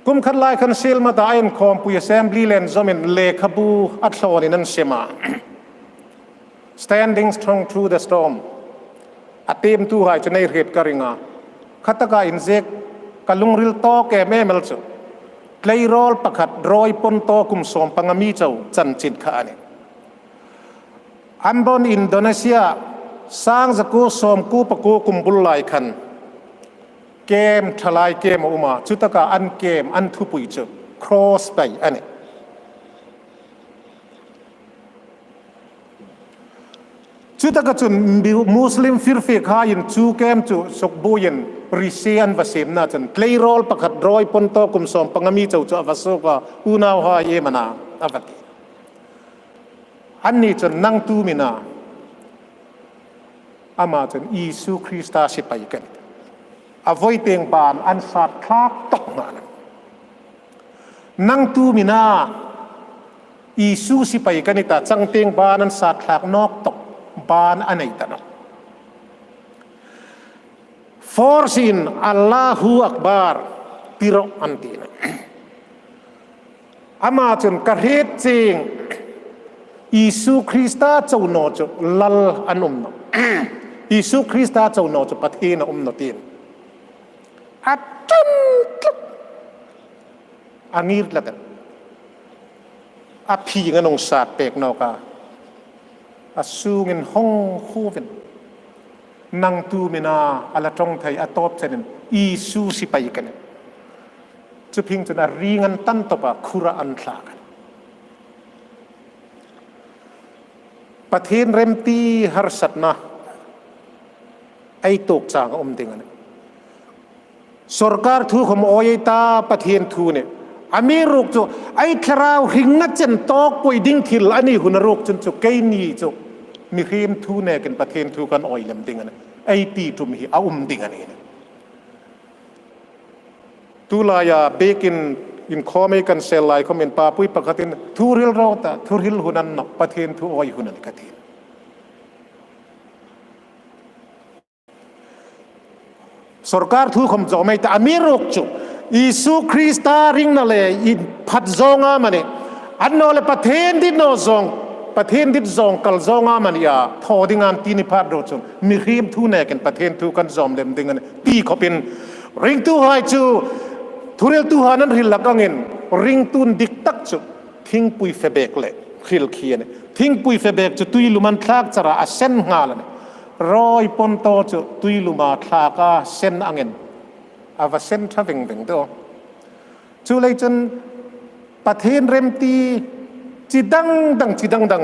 กุมขัดไล่ขันเซลมาได้อันคอมปุยเซมบลีเลนจอมินเลขบูอัตโลนินันเซมา standing strong through the storm อเต็มตู้หายจนในเหตุการณ์งาขัตกาอินเซกกลุงริลโตแกแม่เมลจูไกลรอลประคัดรอยปนโตกุมสมปังมีเจ้าจันจิตขานี่อันบนอินโดนีเซียสร้างสกุสมกูปะกูกุมบุลไลคันเกมทลายเกมอุมาจุตกาอันเกมอันทุปุยจูครอสไปอันนี้จุดตะกจุนมุสลิมฟิรฟิกายินจูเกมจูสกบูยินริเซียนวาสิมนาจันเคลย์โรลประคัดรอยปนโตกุมสมปังมีเจ้าจ้าวาสุกาอุณาวาเยมนาอวัติอันนี้จันนั่งตูมินาอามาจันอิสุคริสต์สิไปกันอภัยเตียงบานอันสัตว์คลากตกมานั่งตูมินาอิสุสิไปกันนี่ตาจังเตียงบานอันสัตว์คลากนอกตกบานอันไหนตานะforcing Allahu Akbar piro antina ama chun ka het ching Isu Krista chau no chu lal anum no Isu Krista chau no chu pathina no tin atun anir lakan aphi nganong sat pek no ka asungin hong khuvin nang tu mina ala trong thai atop chen Isu si pai kan chu phing chuna ringan tan topa khura an thla kan pathin remti har satna ai tok chang dingan sarkar thu khom oita pathin thu ne ami ruk chu ai thrau hingna chen tok poi ding thil ani hunaruk chun chu kai ni chuมีครีมทูเนกันประเทศทูกันอ่อยลำดิ่งนะไอตีทุมฮีเอาดิ่งอันนี้ตุลายาเบกินอินคอมกันเซลไลคอมเมนปาปุยปกติทูริลโรตาทูริลหุนันนประเทศทูอ่อยหุนันกติสรการทูคมจอไม่แต่อเมริกจุ อิสุคริสตาริงนั่นเลยอิพัดจงอามันเนี่ยอันนั้นเลยประเทศที่โนจงประเทศที่จงกัลจงอามันยาทอดิ่งอันที่นิพพานโดชงมีรีมทุนเองประเทศทุกันจอมเล่มดิ่งอันตีเขาเป็นริงตุหายจูทุเรลตุหานั้นริลลักเงินริงตุนดิกตักจูทิ้งปุยเฟเบกเลยริลเคียนทิ้งปุยเฟเบกจูตุยลุมันทากจระอาเซนงาลเนี่ยรอยปนโตจูตุยลุมาทากาเซนอังเงินอาวเซนทวิ่งวิ่งตัวจูเลยจนประเทศเรมตีจีดัง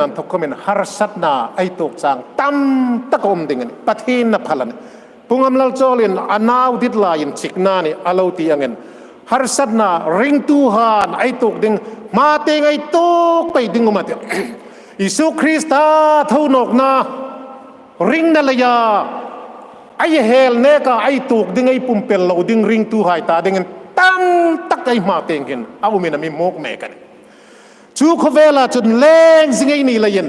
อันทุกคนเป็นฮาร์สัตนาไอตุกจางตั้มตะกอมดิ่งนี่ประเทศนับพลันปุ่งอำลาโจลินอานาวดิดลายินชิกนานี่อาลูตีอังเงินฮาร์สัตนาริงตูฮานไอตุกดิ่งมาเตงไอตุกไปดิ่งอุมาเตอิสุคริสตาเท่านกนาริงนั่นเลยยาไอเฮลเนกาไอตุกดิ่งไอปุ่มเปลเราดิ่งริงตูหายตาดิ่งตั้มตักไอมาเตงเห็นเอาไม่นำมีโมกแม่กันชูขเวลาจนเล่งสิ่งไอ้นี่เลยยัน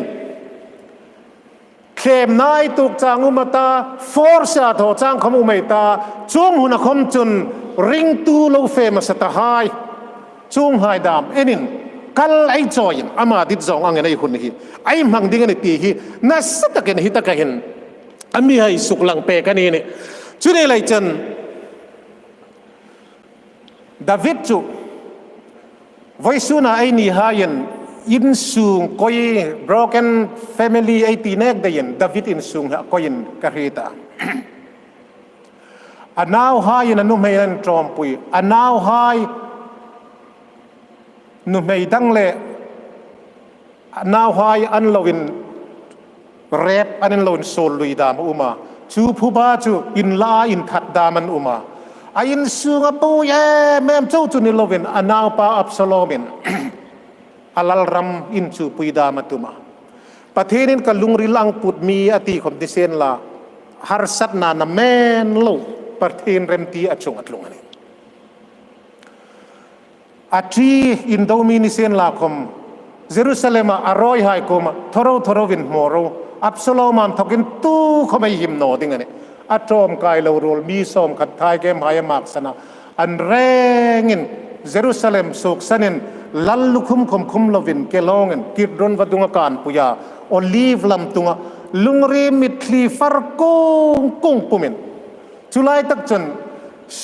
เข้มนายตุกจางอุมาตาฟอร์ชาโตจางขมุไม่ตาจุ่มหุนคมจนริงตูโลเฟมาสตาไฮจุ่มไฮดามเอ็นินกัลไอจอยอามาดิดจองอังเงินไอคนนี้ไอมังดิ่งไอตีฮีนัสตะกันฮิตะกันอามีให้สุกหลังเปกันนี่เนี่ยจุดนี้เลยจนดาวิดจูไว้สุนัยนี่หายันอินซุงคอย broken family ไอตีเนกได้ยันดาวิดอินซุงคอยินกระเฮตาอันน่าวหายันนุ่มเฮยันทรอมปุยอันน่าวหายนุ่มเฮดังเล่อันน่าวหายอันลวินเรปอันลวินโซลุยดามอุมาจูผู้บ้าจูอินลาอินทัดดามันอุมาอินซุงปูเย่แม่เจ้าจุนิลวินอันน่าวปาอับสโลมินอัลลรัมอินจูปุยดามาตุมาประเทศนี้ก็ลุงริลังปุดมีอติคมดิเซนลาฮาร์สัตนานาแมนโลประเทศเรมตีอัจฉงอัจลุงอันนี้อัจจีอินโดมินิเซนลาคมเยรูซาเล็มอารอยไฮคมทอรวินโมโรอับสโลมันทกินตู้เขาไม่หิมโนดิ่งอันนี้อัจฉมกายเลวโรลมีสมขัดท้ายเกมหายมากสนะอันแรงอินเยรูซาเล็มสุกสันินลัลลุคุมลวินเกลองเงินกิดรอนวัดุงการปุยาโอลีฟลำตุงลุงรีมิทลีฟาร์กงปุมินจุลัยตักจน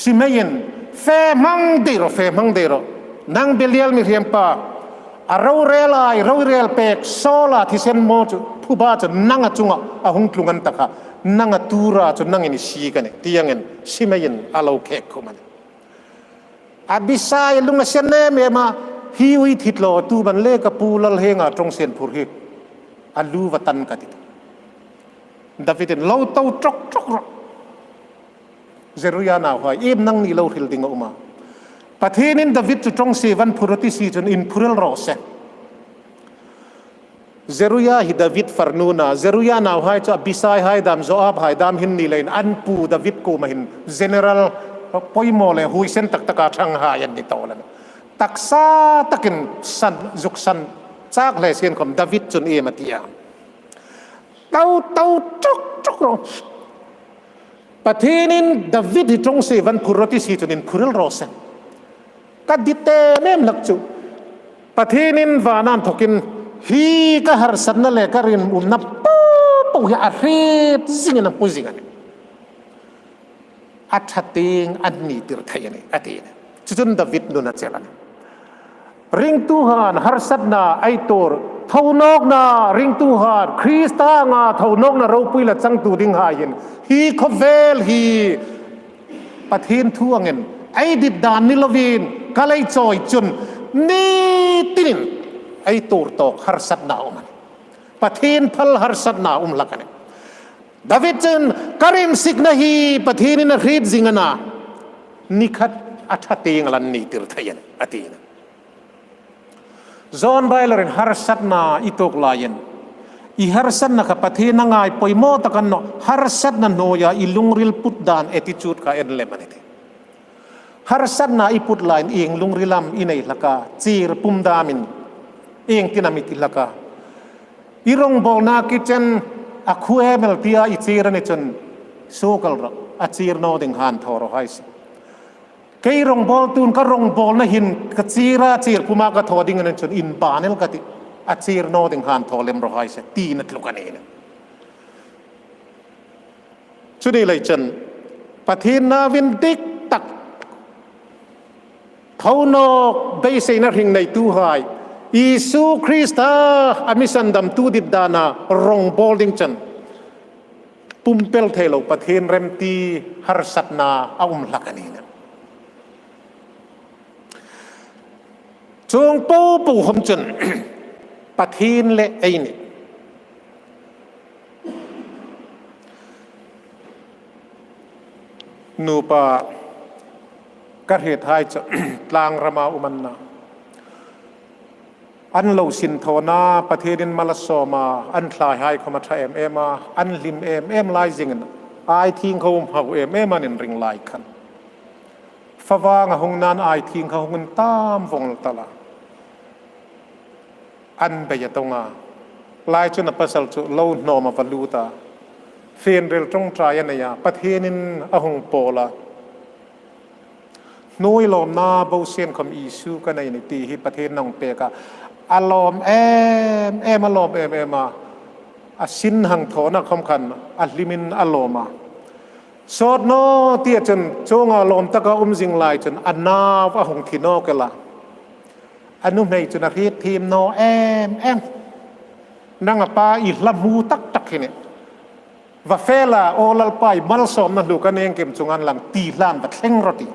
สิเมยินเฟมังเดโรนังเบลียลมิเรียมปาเราเรลเปกโซลาที่เซนโมจุผู้บ้าจนนังจุงอาหุงลุงันตะค่ะนังตูราจนนังอินชีกันเนี่ยที่ยังเงินสิเมยินอาลูเคคุมันอาบิซายลุงเซนเนเมมาฮิวิทิตโลตูบันเลกปูลลเฮงาตรงเซนพูริอัลลูวัตันกัดิตดาวิดเล่าเต้าจกเจรุยานาหอยเอ็มนั่งนี่เล่าหิลดิงอุมาประเทศนี้ดาวิดจุตรงเซวันพูรติซีจนอินพูเรลโรเซเจรุยาฮิดาวิดฟาร์นูนาเจรุยานาหอยจะบิซายหายดามโซอาบหายดามหินนี่เลยอันปูดาวิดกูมาหินเจเนอรัลปอยโมเลหุยเซนตักกาช่างหายันนี่โตแล้วตักซาตักินสันจุกสันจากเลเซียนของดาวิดจนเอมาตียาเต้าจกประเทศนี้ดาวิดที่ตรงเซวันพูรติสีจนอินพูเรลโรเซนกัดดิเตเนมลักจูประเทศนี้วานันทกินฮีก็ฮาร์สันนั่นแหละก็เรียนนับปูยารีบสิ่งนั้นพูดสิ่งนั้นอัจฉริยอันนี้ติรไทยนี่อันนี้จนดาวิดดูนัดเจริญริงตูฮานฮาร์สัตนาไอตัวเท่านกนาริงตูฮานคริสตางาเท่านกนาเราปุยละจังตูดิ่งหายินฮีคอเวลฮีประเทศทั่วเงินไอดิดดานนิลวินกะไลจอยจนนี่ตินไอตัวตอกฮาร์สัตนามันประเทศพัลฮาร์สัตนาลักเนี่ยดาวิดจนคาริมสิกนาฮีประเทศนี้นะรีบจิงนานิคัดอัฐติงลันนี่ติรไทยนอตีนจอห์นไบเลอร์ฮาร์สัตนาอิตกลายันอีฮาร์สัตนากับประเทศนังไงปอยโมตะกันโนฮาร์สัตนาโนยาอิลุงริลพุดดานเอติจูดกับเอ็นเลมันเอติฮาร์สัตนาอิพุดไลน์เองลุงริลัมอินเอลักาจีรปุ่มดามินเองที่นามิติลักาอีรงบอลนาคิเชนอักเอเมลติอาอิจีรเนจนโซกัลระอาจีรโนดิงฮันทอร์ไฮส์ kay rong bol tun ka rong bol na hin katsira tsir puma ka thoding nan chun in panel kati atsir no ding han tholem ro hai se ti na tlukane na chudi lai chen pathin na vin dik tak thauno bei se na ring nei tu hai Isu Krista amisandam tu dit dana rong bol ding chen pumpel thelo pathin remti har satna aum lakani na chung po pu hom chun pathin le ai ni nu pa ka he thai cha tlang rama uman na an lo sin thona pathirin malasoma an thlai hai khoma tha ema an lim em lai jing ai thing khom hau em an ring lai khan fawanga hong nan ai thing kha hong tam vong tala an be ya tonga lai chuna pasal chu lo no ma valuta fen rel tong trai ya ya pathinin ahong pola noi lom na bo sen khom isu ka nei ni ti hi pathin nong pe ka alom em alom em ma asin hang thona khom khan alimin aloma sot no ti chen chonga lom taka jing lai chen anaw ahong thino kala anu nei chun a rit thim no em nang pa I lamu tak tak hine va fela olal pai mal som na lu ka neng kem chungan lang ti lan ba thleng roti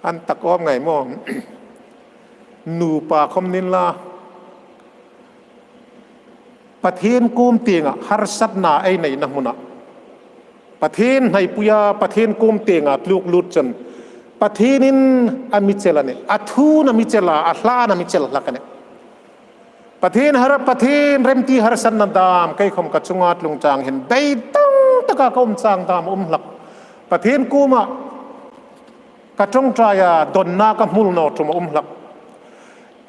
an tak om ngai mo nu pa khom nin la pathin kum tinga har sat na ai nei na huna pathin nei puya pathin kum tinga tluk lut chen pathinin amichela ne athu na michela ahla na michela lakane pathin har pathin remti har san na dam kai khom ka chunga tlung chang hin dai tang taka kom chang dam lak pathin kuma ka trong traya donna ka mul no tuma lak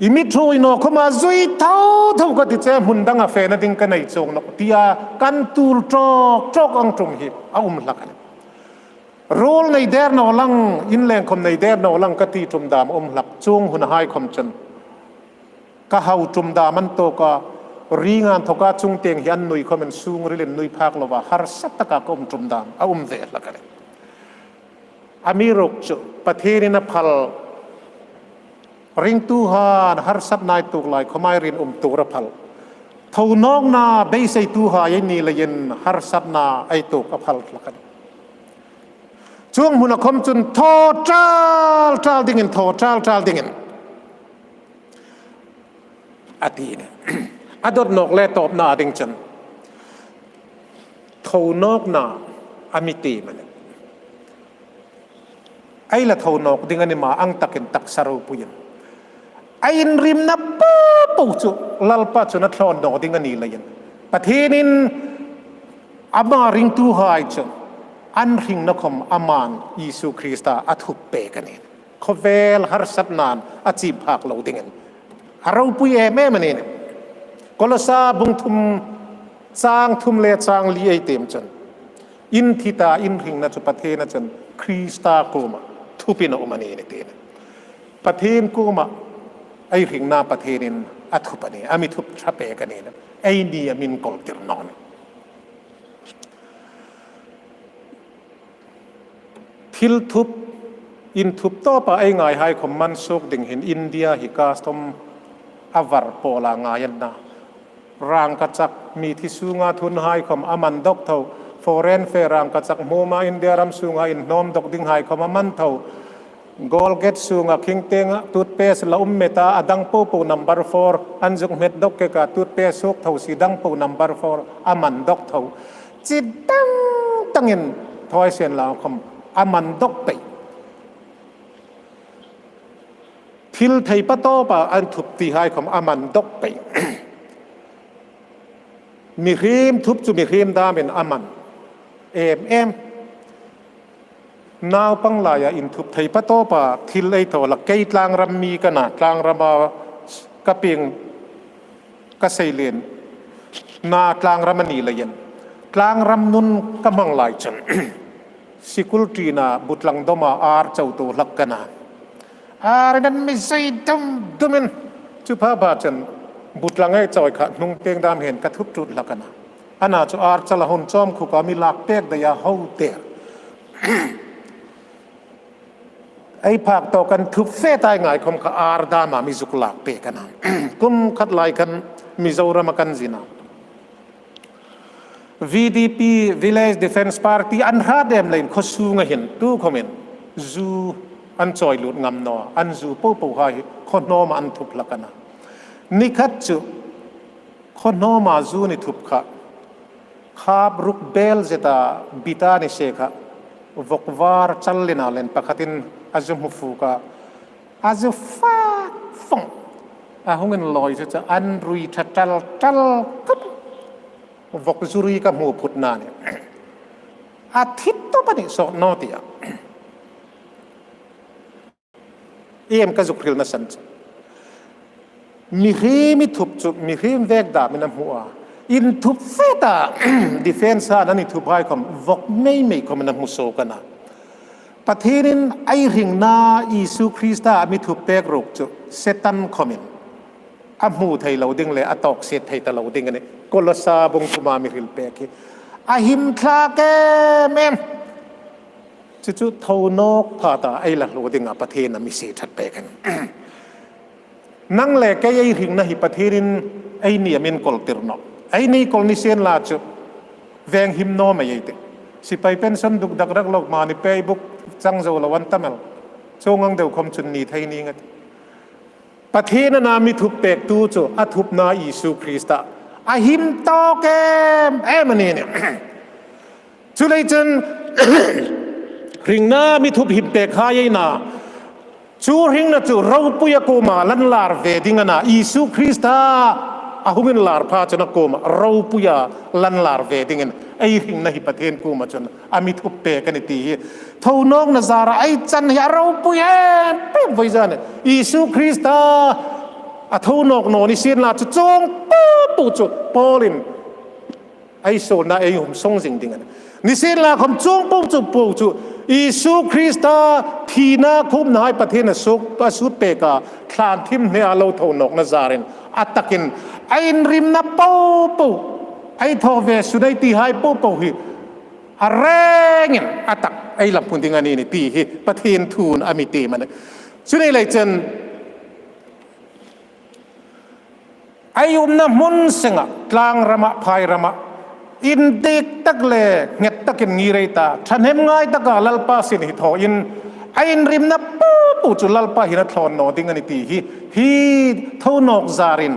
imi thui no khoma zui thau ka ti che mun dang a fe na ding ka nei chong no tia kan tul trok ang tum hi a lakane role nei der no lang in leng khom nei der no lang ka ti tum dam lak chung hun hai khom chen ka hau tum da man to ka ringan thoka chung teng hian nui khomen sung rilen nui phak lova har sat ka kom tum dam a ve lakane amirok chu pathirin a phal ring tu han har sat nai tuk lai khomai rin tu ra phal thau nok na be sei tu ha ye ni la yen har sat na ai tuk a phal lakane chung huna khom chun tho tral dingin tho tral dingin ati ne adot nok le top na ding chen tho nok na amiti man ai la tho nok ding ani ma ang takin tak saru puyin ain rim na pa pu chu lalpa chu na thlon no ding ani la yen pathinin ama ring tu hai chu an ring na khom aman Isu Krista athup pe kani khovel har sat nan achi phak lo dingen arau pui me mane ne kolasa bung thum sang thum le chang li ai tem chan in thita in ring na chu pathe na chan Krista kuma thupina umani ne te pathen kuma ai ring na pathenin athupani ami thup thape kani na ai ni amin kol tir non thil thup in thup to pa ai ngai hai khom man sok ding hin India hi custom avar pola ngayan na rang kachak mi thi sunga thun hai khom aman dok tho foreign fe rang kachak moma India ram sunga in nom dok ding hai khom man tho gol get sunga king teng toothpaste la meta adang po number 4 anjuk met dok ke ka toothpaste sok tho si dang po number 4 aman dok tho chi dang tangin thoi sen la khom aman dok pe thil thei pa to pa an thup ti hai khom aman dok pe mi khim thup chu mi khim da men aman em naw pang la ya in thup thei pa to pa thil ei to la kei tlang ram mi kana tlang rama ka ping ka sei len na tlang ramani la yen tlang ram nun ka mang lai chan สิกุลตีนาบุตรลังดมาอาร์เจ้าตัวลักกันนะอาร์นั้นไม่ใช่ดมันจุภาพบาจันบุตรลังให้จอยขัดนุ่งเตียงดามเห็นกระทุบจุดลักกันนะอันน่าจะอาร์จะละหนจอมขุกามีลักเป๊กได้ยาเฮาเตะไอ้ภาคต่อกันทุบเฟตายง่ายคมกับอาร์ดามามีจุกลักเป๊กกันนะกุมขัดไล่กันมีเจ้ารามากันจินะVDP Village Defense Party อันหาเดมเลยเขาสู้งเห็นตู้คอมเมนต์จูอันจอยหลุดงำนออันจูปูปูหายคนโนมาอันทุบลักกันนะนี่คัดจูคนโนมาจูนี่ทุบค่ะข้าบรุกเบลเจตาบิตานิเชค่ะวกวาร์จัลลินาเลนปะคัตินอาจุมุฟูค่ะอาจุฟ้าฟงหงเงินลอยจะอันรุยทัลกับวกจุรีกับหมู่พุทธนาเนี่ยอาทิตย์ตัวปนิสอนอติยากระจุกริลนัสันมีเรื่องมีทุบจุมีเรื่องแวกดามินำหัวอินทุบเฟตาดิเฟนซ์นั่นนี่ทุบให้คำวกไม่คำนำมุโซกันนะประเทศนี้ไอริงนาอิสุคริสต์มีทุบเปกรุกจุเซตันคอมินอามูไทยเราดึงเลยอาตอกเซตไทยแต่เราดึงกันเนี่ยกลสาบงคุมามิริลเปกอาหิมทาเกมจุดเท่านกพาตาไอหลักเราดึงประเทศนั้นมีเศษทัดเปกันนั่งแหลกไอริงนาฮิประเทศนี้ไอเนี่ยมันกลติรนอไอ้นี่คนนี้เสียนลาจุแวงหิมโนไม่ยัยติสิไปเป็นสันดุกดักรักโลกมานี่ไปบุกจังโจละวันตั้มลช่วงนั้นเดี๋ยวคมจุนนีไทยนี่ไงประเทศนั้นมีทุบเปกตูจูอาทุบนาอิสุคริสต์อาหิมโตเกมมันนี่เนี่ยจุเลยจนริงนามีทุบหิมเปกหายนาจูริงนาจูเราปุยโกมาลันลาร์เวดิงนาอิสุคริสต์อาหุมินลาร์พาจนกูมาเราปุยาลันลาร์เวดิงไอริงนาฮิปเทนกูมาจนอามิทุบเปกันตีเท่านองนาซาระไอจันฮิเราปุยเป็นไว้จันอิสุคริสต์อาเท่านองโนนิเซียนลาจุจงปูจุปอลินไอโซนาไอหุ่มส่งสิ่งดิ่งนิเซียนลาคำจงปูจุอิสุคริสต์ทีน่าคุมนายประเทศนสุกประสุดเปกาคลานทิมเนอาโลเท่านองนาซาเรนอัตตะกินไอ้ริมนับปูไอ้ทอเวสุดไอ้ตีให้ปูฮิอะไรเงี้ยอัตตะไอ้ลำพูนติงานีนี่ตีฮิประเทศทูนอามิตีมันสุดไอ้เลยจนไอ้น้ำมุนสิงะกลางระมะพายระมะอินเด็กตักเล่เงียตะกินงีเรตาฉันเห็นง่ายตะกาลลปาสินหิทออินไอ้ริมนับปูจุลลปาหินัทลอนโนติงานิตีฮิเท่านอกซาริน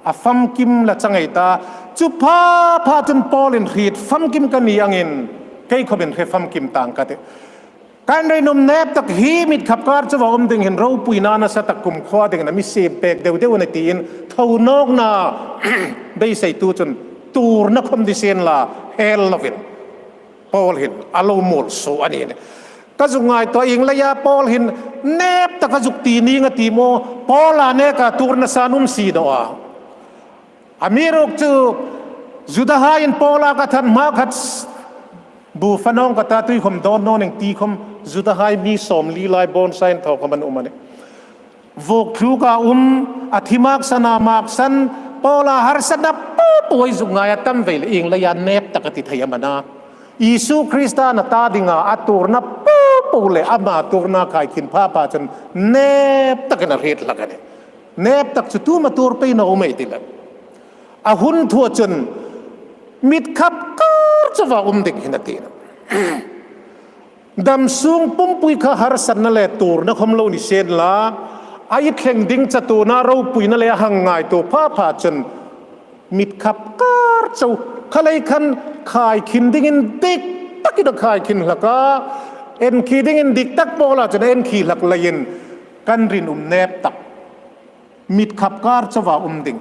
อาฟัมกิมละจังไงตาจุพาจนปอลินรีดฟัมกิมกันนี่ยังเงินใครเขาเป็นใครฟัมกิมต่างกันการได้นมแนบตักฮีมิดขับการจะว่าดึงเห็นเราปุยนานะสตักกุมข้อดึงนะมิเสพเปกเดียวในตีนเท่านอกนาได้ใส่ตัวจนตูร์นักคมดิเซนลาเฮลลวินปอลหินอารมณ์หมดโซอันนี้เนี่ยก็จุงไงตัวเองระยะปอลหินแนบตะกจุกตีนี้งตีโมปอลาเนกาตูร์นัสานุมสีดออามีรุกจูจุดหายินปอลากทันมาคัดบูฟนองกตาตุยคมโดนโนนึงตีคมจุดหายมีสมลีลายบอนไซน์ทอคมันอุมันเนี่ยวกครูกาอธิมากสนามากสันปอลาฮาร์สนับป่วยจุงไงตั้มเวลเองระยะเนบตะกติทยามานาอิสุคริสต์นาตาดิงาอัตูร์นับปูเลอามาตูร์นาขายขินผ้าป่าจนเนบตะกันเรียดละกันเนบตะจุตูมาตูร์ไปโนไม่ติละอาหุนทัวจนมิดขับก็จะว่าเด็กเห็นตีนดำซุงปุ่มปุยข้าหารสันนั่นแหละตูร์นักขมโลนิเชนละไอ้แข่งดิ้งจะตัวน่าเราปุยนั่นแหละห่างไงตัวผ้าผ่าจนมิดขับก็จะขลัยขันขายขินดิ้งดิกตักกิดขายขินหลักเอ็นขีดิ้งดิกตักโบลาจะได้เอ็นขีหลักเลยนกันรินเนบตักมิดขับก็จะว่าดิ้ง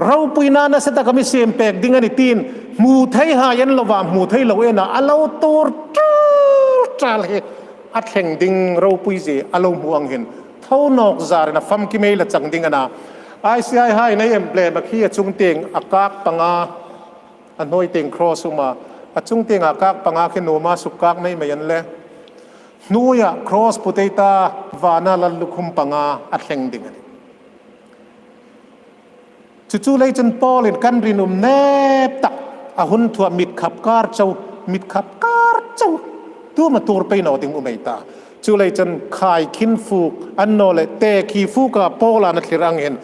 เราปุยนานะสตะกมิเสียมเปกดิ้งอันตีนมูไทยหายันละว่ามูไทยเราเอ็นะอัลลอฮ์ตัวจ้าเลยอัดแข่งดิ้งเราปุยเจอัลลอฮ์ห่วงเห็นเท่านอกซาร์นะฟัมกิเมย์ละจังดิ้งนะไอซีไอให้ในเอ็มเบลมาขี้จุงเตียงอากาศปังอาอันน้อยเตียงครอสุมา chung te nga kak panga ke no ma sukak nei mayan le nuya cross puteta wana lalukhum panga atleng ding ani chu lei chen Paul in kan rinum nep tak ahun thua mit khap kar chau tu ma tur pe no ding umeita chu lei chen khai khin fu an no le te ki fu ka Paul an thirang hen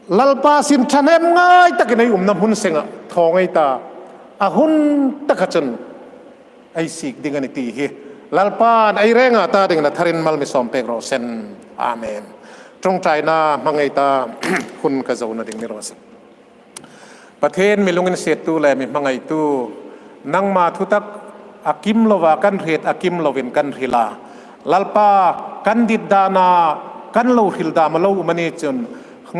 lalpa sin thanem ngai takinai nam hun senga thongai ta ahun takachan ai sik dingani ti hi lalpan ai renga ta ding na tharin mal mi som pek ro sen amen trong trai na mangai ta hun ka zo na ding ni ros pathen mi lungin set tu le mi mangai tu nang ma thu tak akim lova kan ret akim lovin kan rila lalpa kan dit dana kan lo hil da ma lo mani chun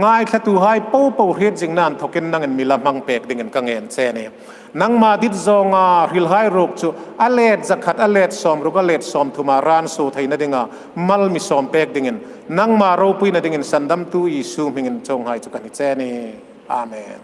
ngai thatu hai po ret jing nan thokin nang en mila mang pek ding en kangen che ne nang ma dit zonga hil hai rok chu alet zakhat alet som ru alet som thuma ran so thaina dinga mal mi som pek dingin nang ma ro pui na dingin sandam tu isu mingin chong hai chu kan che ne amen